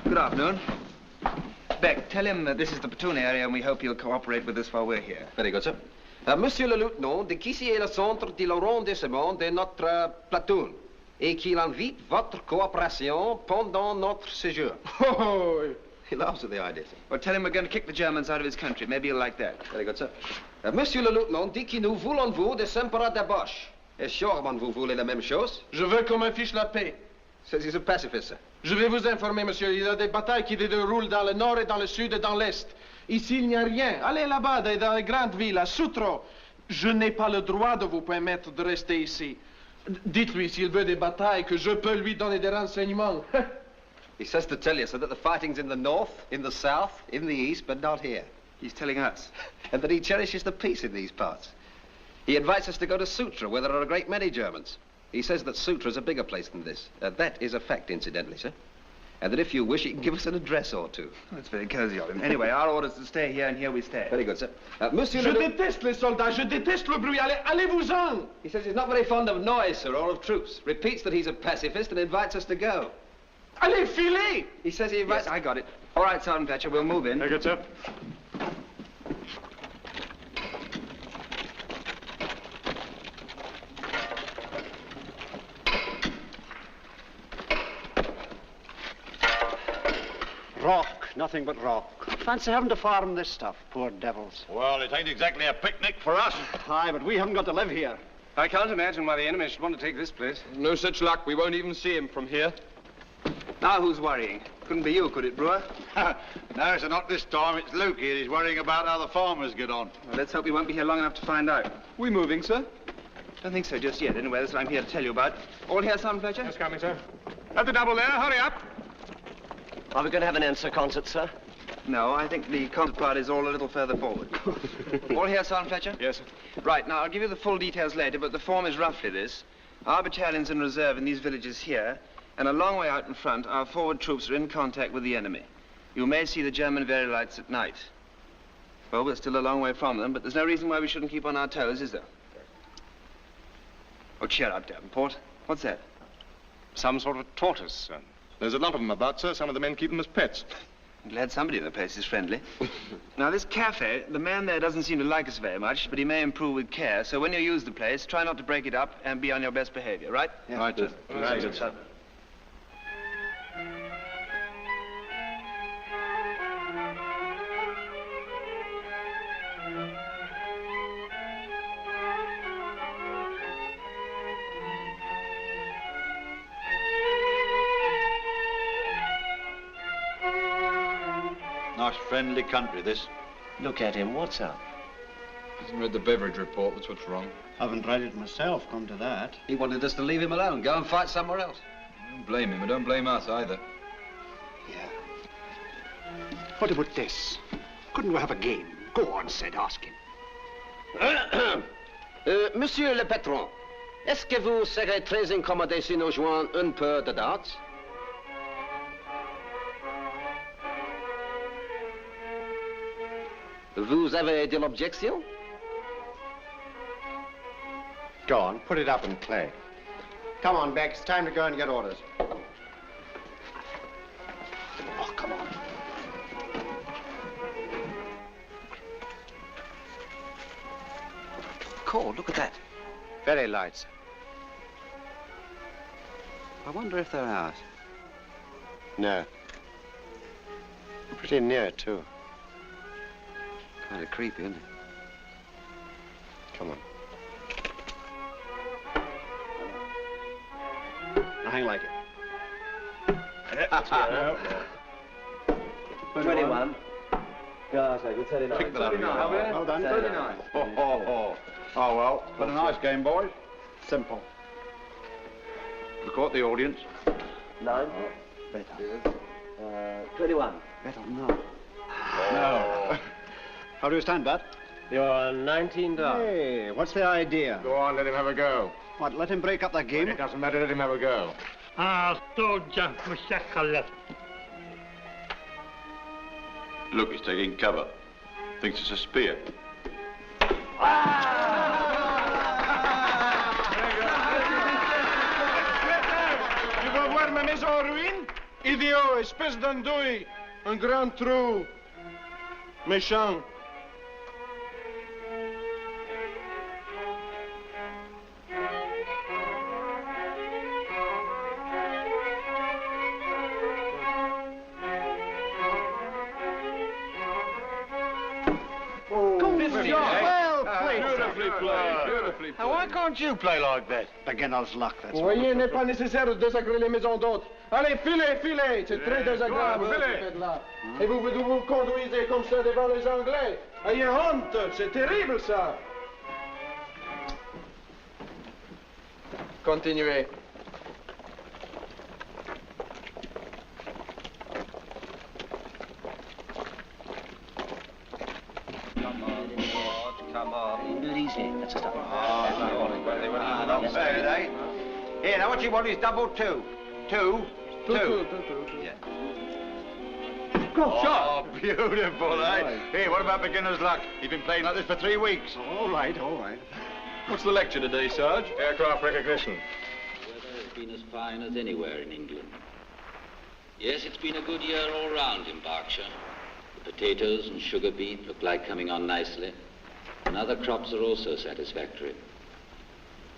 Good afternoon. Beck, tell him that this is the platoon area and we hope he'll cooperate with us while we're here. Very good, sir. Monsieur le lieutenant, de qu'ici est le centre de l'arrondissement de notre platoon et qu'il invite votre coopération pendant notre séjour. Oh, He laughs at the idea, sir. well, tell him we're going to kick the Germans out of his country. Maybe he'll like that. Very good, sir. Monsieur le lieutenant dit que nous voulons vous de s'empereur de Bosch. Et sûrement vous voulez la même chose. Je veux qu'on m'affiche la paix. Says he's a pacifist, sir. Je vais vous informer, monsieur. Il y a des batailles qui se déroulent dans le nord et dans le sud et dans l'est. Ici, il n'y a rien. Allez là-bas, dans les grandes villes, à Soutro. Je n'ai pas le droit de vous permettre de rester ici. Dites-lui, s'il veut des batailles, que je peux lui donner des renseignements. He says to tell you, sir, that the fighting's in the north, in the south, in the east, but not here. He's telling us. And that he cherishes the peace in these parts. He invites us to go to Sutra, where there are a great many Germans. He says that Sutra's a bigger place than this. That is a fact, incidentally, sir. And that if you wish, he can give us an address or two. That's very cozy of him. Anyway, our orders to stay here, and here we stay. Very good, sir. Monsieur Je le... déteste les soldats. Je déteste le bruit. Allez-vous-en. He says he's not very fond of noise, sir, or of troops. Repeats that he's a pacifist and invites us to go. Allez, filez. He says he invites... Yes, I got it. All right, Sergeant Fletcher, we'll move in. Very good, sir. Rock, nothing but rock. Fancy having to farm this stuff, poor devils. Well, it ain't exactly a picnic for us. Aye, but we haven't got to live here. I can't imagine why the enemy should want to take this place. No such luck. We won't even see him from here. Now who's worrying? Couldn't be you, could it, Brewer? No, sir, not this time. It's Luke here. He's worrying about how the farmers get on. Well, let's hope he won't be here long enough to find out. We moving, sir? Don't think so just yet. Anyway, that's what I'm here to tell you about. All here, Sergeant Fletcher? Just coming, sir. At the double there. Hurry up. Are we going to have an answer concert, sir? No, I think the concert part is all a little further forward. All here, Sergeant Fletcher? Yes, sir. Right, now, I'll give you the full details later, but the form is roughly this. Our battalion's in reserve in these villages here, and a long way out in front, our forward troops are in contact with the enemy. You may see the German Verilights at night. Well, we're still a long way from them, but there's no reason why we shouldn't keep on our toes, is there? Oh, cheer up, Davenport. What's that? Some sort of tortoise, sir. There's a lot of them about, sir. Some of the men keep them as pets. I'm glad somebody in the place is friendly. Now, this cafe, the man there doesn't seem to like us very much, but he may improve with care. So when you use the place, try not to break it up and be on your best behavior, right? Yeah. Right, sir. Right, sir. Nice friendly country, this. Look at him. What's up? Hasn't read the beverage report, that's what's wrong. Haven't read it myself, come to that. He wanted us to leave him alone, go and fight somewhere else. I don't blame him, I don't blame us either. What about this? Couldn't we have a game? Go on, Sid, ask him. Monsieur le patron, est-ce que vous serez très incommodé si nous jouons un peu de darts? Vous avez de l'objection? Go on, put it up and play. Come on, Beck, it's time to go and get orders. Oh, come on. Cool, look at that. Very light, sir. I wonder if they're ours. No. Pretty near, too. Kind of creepy, isn't it? Come on. Now hang like it. 21. Gosh, I could 39. Pick that up. 39. Well done. 39. Oh, well. But a nice game, boys. Simple. You caught the audience. 9. Better. 21. Better, no. No. How do you stand, Bat? You're 19 down. Hey, what's the idea? Go on, let him have a go. What, let him break up that game? It doesn't matter, let him have a go. Look, he's taking cover. Thinks it's a spear. Tu vas voir ma maison en ruine? Idiot, espèce d'andouille. Un grand trou. Méchant. Now, why can't you play like that? Beginner's luck, that's Vous voyez, il n'est pas nécessaire de désagréer les maisons d'autres. Allez, filez, filez. C'est très désagréable ce que vous faites là. Et vous vous conduisez comme ça devant les Anglais. Ayez honte, c'est terrible ça. Continuez. Come on. Do it easy. That's a stop. Not bad, eh? Here, now what you want is double two. Two. Yeah. Good shot. Oh, beautiful, eh? Hey, what about beginner's luck? You've been playing like this for 3 weeks. All right, all right. What's the lecture today, Sarge? Aircraft recognition. The weather has been as fine as anywhere in England. Yes, it's been a good year all round in Berkshire. The potatoes and sugar beet look like coming on nicely, and other crops are also satisfactory.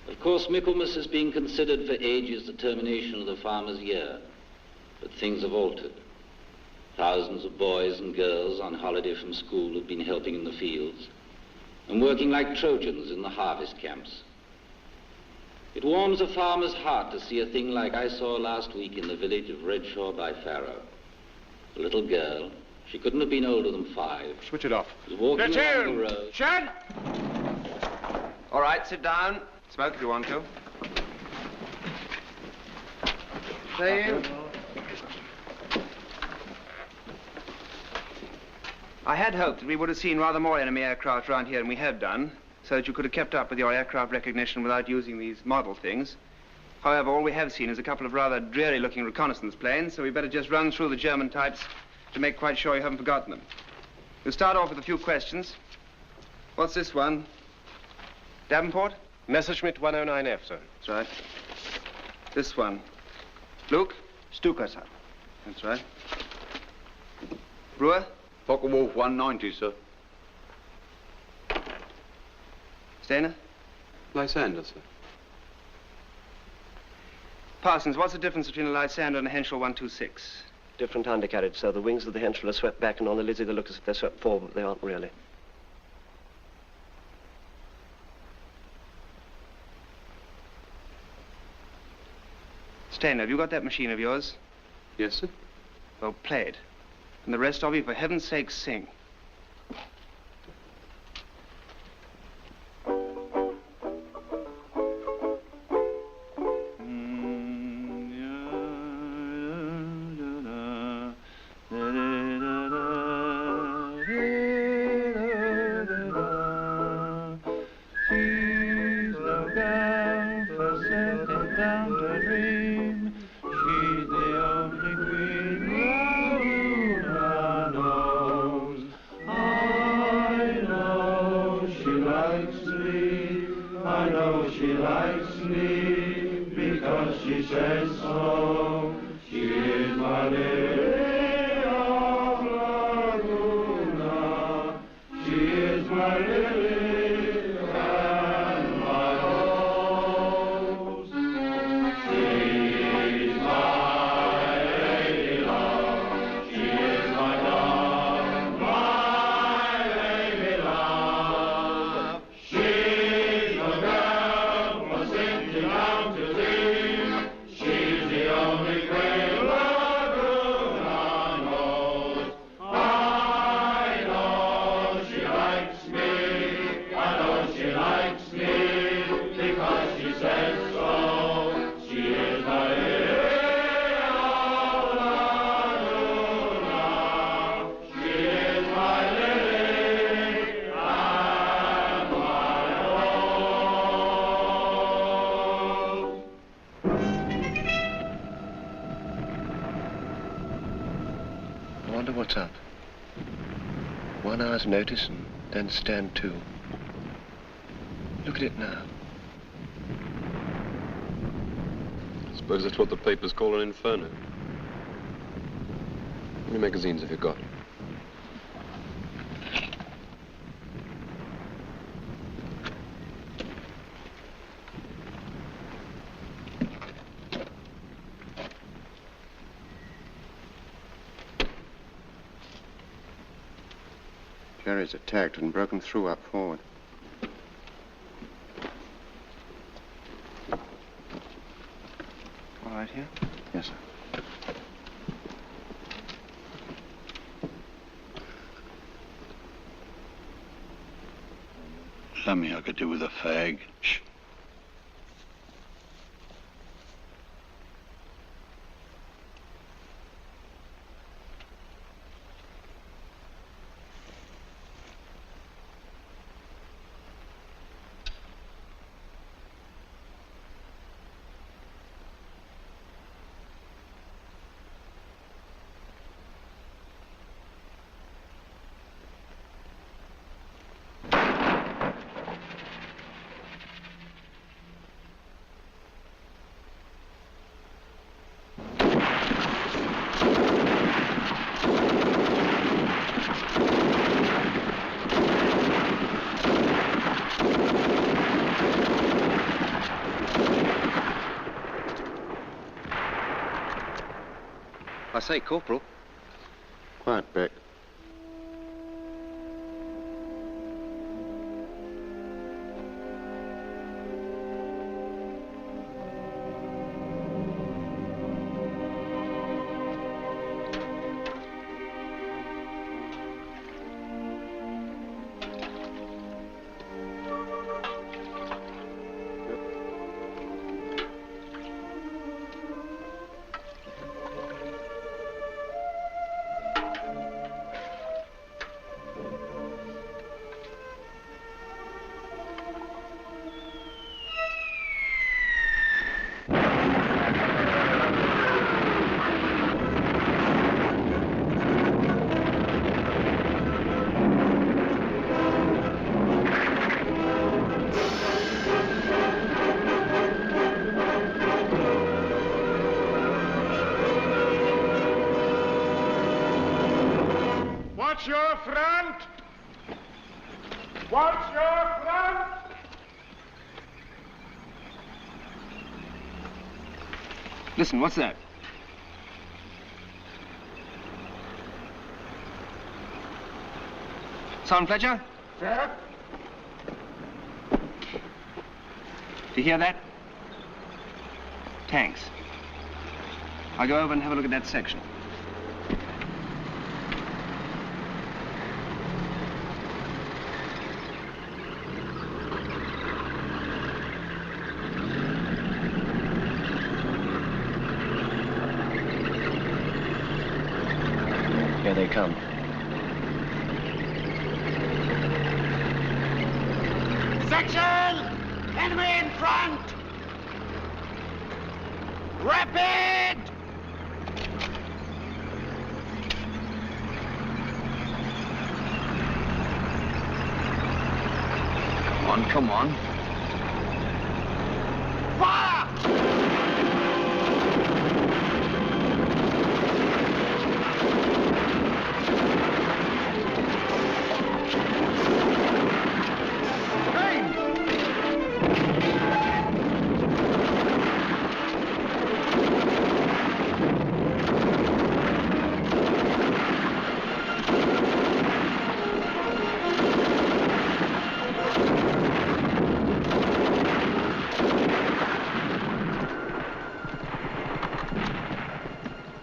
Of course, Michaelmas has been considered for ages the termination of the farmer's year, but things have altered. Thousands of boys and girls on holiday from school have been helping in the fields and working like Trojans in the harvest camps. It warms a farmer's heart to see a thing like I saw last week in the village of Redshaw by Farrow. A little girl, she couldn't have been older than 5. Switch it off. Was walking along the road. Shut! All right, sit down. Smoke if you want to. Stay in. I had hoped that we would have seen rather more enemy aircraft around here than we have done, so that you could have kept up with your aircraft recognition without using these model things. However, all we have seen is a couple of rather dreary-looking reconnaissance planes, so we better just run through the German types to make quite sure you haven't forgotten them. We'll start off with a few questions. What's this one? Davenport? Messerschmitt 109F, sir. That's right. This one. Luke? Stuka, sir. That's right. Brewer? Focke-Wulf 190, sir. Stainer? Lysander, sir. Parsons, what's the difference between a Lysander and a Henschel 126? Different undercarriage, sir. The wings of the Henschel are swept back, and on the Lizzie they look as if they're swept forward, but they aren't really. Stainer, have you got that machine of yours? Yes, sir. Well, play it. And the rest of you, for heaven's sake, sing. What's up? 1 hour's notice and then stand to. Look at it now. I suppose that's what the papers call an inferno. How many magazines have you got? Jerry's attacked and broken through up forward. All right here? Yes, sir. Something I could do with a fag. Shh. I say, Corporal. Quiet, Beck. Watch your front! Watch your front! Listen, what's that? Sergeant Fletcher? Sir? Do you hear that? Tanks. I'll go over and have a look at that section. Here they come. Section! Enemy in front! Rapid! Come on. Fire!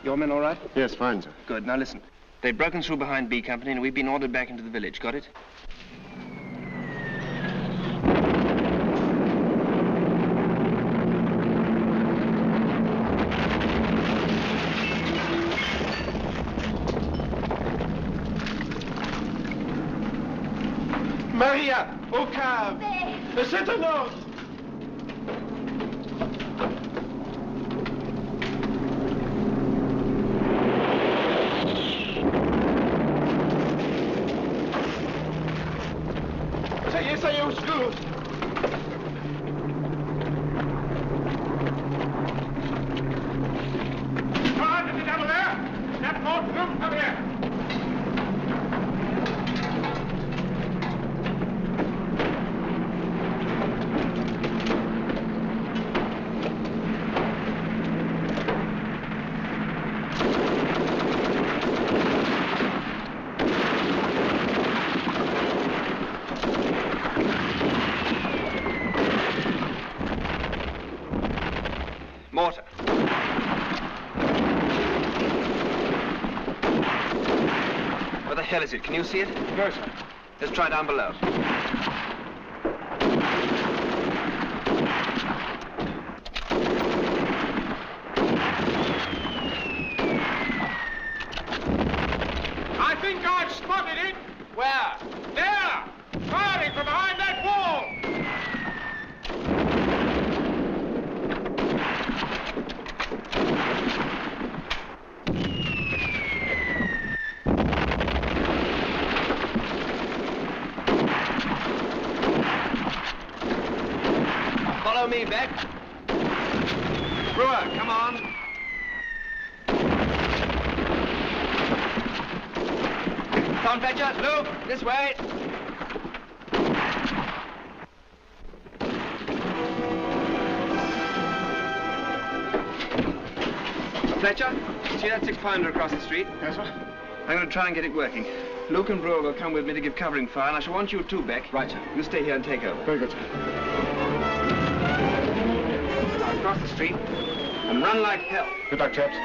Your men all right? Yes, fine, sir. Good. Now listen. They've broken through behind B Company and we've been ordered back into the village. Got it? Maria, au cave. C'est un ordre. Ça y est, au secours. Sarge, is it over there? That boat, Luke, come here. Mortar. Where the hell is it? Can you see it? No, sir. Let's try down below. I think I've spotted it. Where? There! Firing from behind that wall! Follow me, Beck. Brewer, come on. Tom Fletcher, Luke, this way. Fletcher, see that 6-pounder across the street? Yes, sir. I'm going to try and get it working. Luke and Brewer will come with me to give covering fire, and I shall want you too, Beck. Right, sir. You stay here and take over. Very good, sir. Now, across the street and run like hell. Good luck, chaps.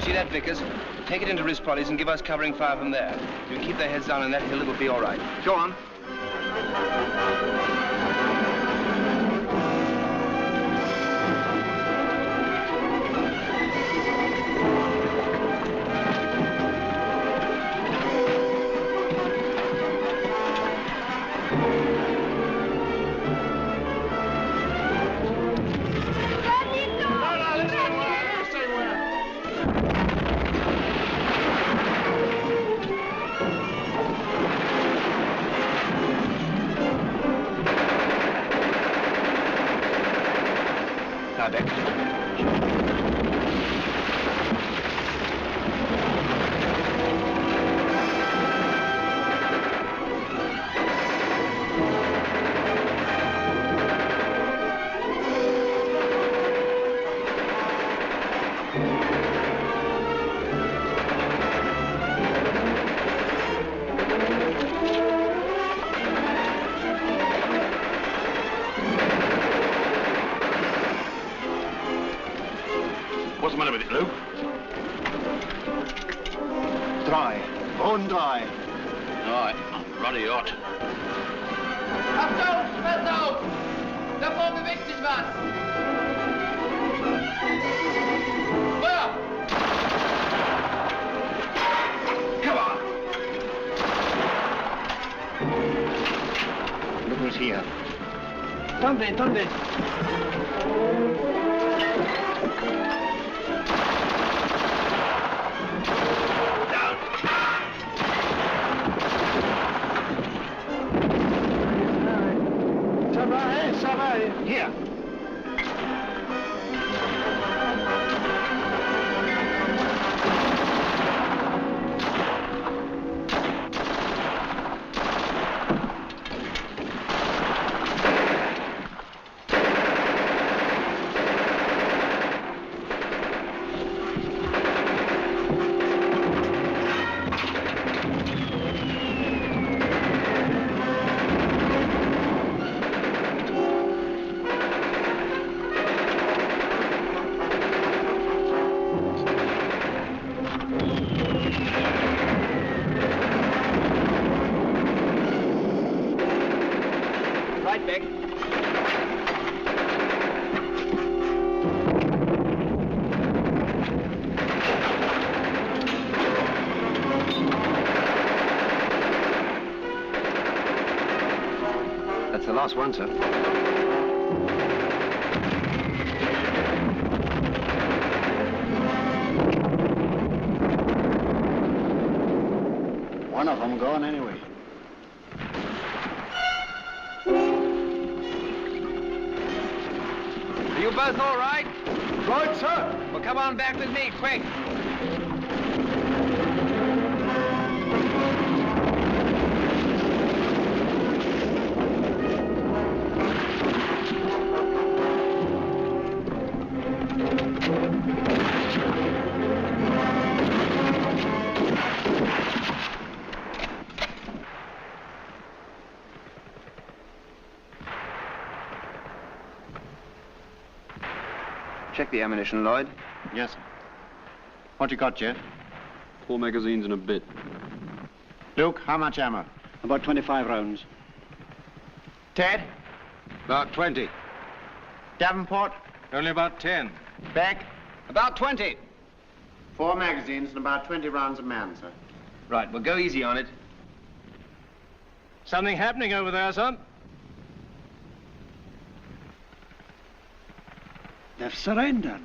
See that, Vickers? Take it into Rispolly's and give us covering fire from there. If you can keep their heads down on that hill, it'll be all right. Go on. Now, Beck. What's the matter with it, Luke? Dry. Bone dry. All right. Ruddy hot. Up, down, spread out! Davor bewegt sich was! Feuer! Come on! Look who's here. Donde? Ça va, Here. Right back. That's the last one, sir. One of them gone anyway. Are you both all right? Right, sir. Well, come on back with me, quick. Check the ammunition, Lloyd. Yes, sir. What you got, Jeff? 4 magazines and a bit. Luke, how much ammo? About 25 rounds. Ted? About 20. Davenport? Only about 10. Beck? About 20. 4 magazines and about 20 rounds a man, sir. Right, well, go easy on it. Something happening over there, son? They've surrendered.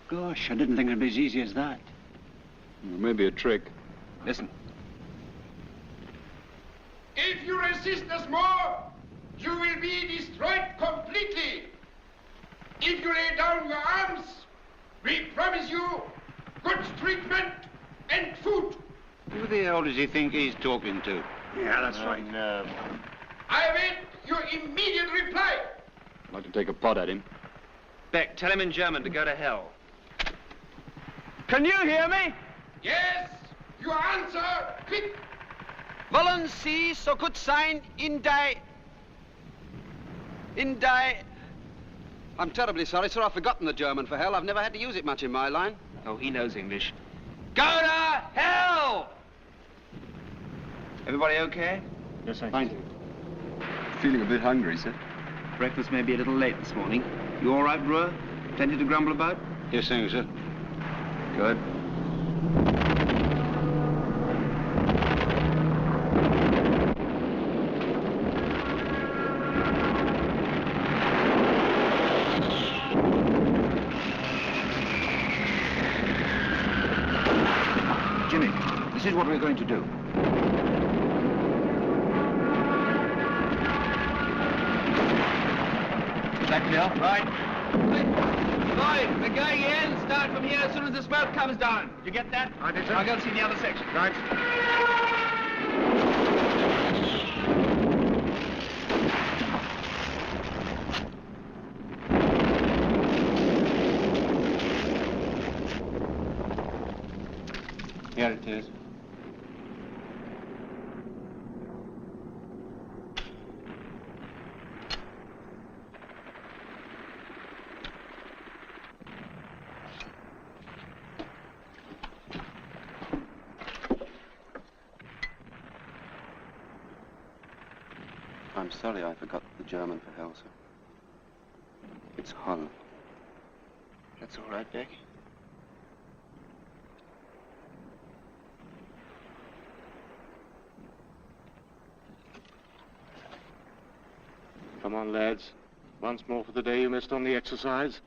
Gosh, I didn't think it'd be as easy as that. Well, maybe a trick. Listen. If you resist us more, you will be destroyed completely. If you lay down your arms, we promise you good treatment and food. Who the hell does he think he's talking to? Yeah, that's right. No. I await your immediate reply. I'd like to take a pot at him. Beck, tell him in German to go to hell. Can you hear me? Yes. Your answer, quick. Wollen Sie so gut sein in die... I'm terribly sorry, sir. I've forgotten the German, for hell. I've never had to use it much in my line. Oh, he knows English. Go to hell! Everybody okay? Yes, sir. Thank you. Feeling a bit hungry, sir. Breakfast may be a little late this morning. You all right, Brewer? Plenty to grumble about? Yes, thank you, sir. Good. Jimmy, this is what we're going to do. Is that clear? Right. Lloyd, we're going in. Start from here as soon as the smoke comes down. You get that? I did, sir. I'll go and see the other section. Right. Here it is. I'm sorry I forgot the German, for hell, sir. It's on. That's all right, Beck. Come on, lads. Once more for the day you missed on the exercise.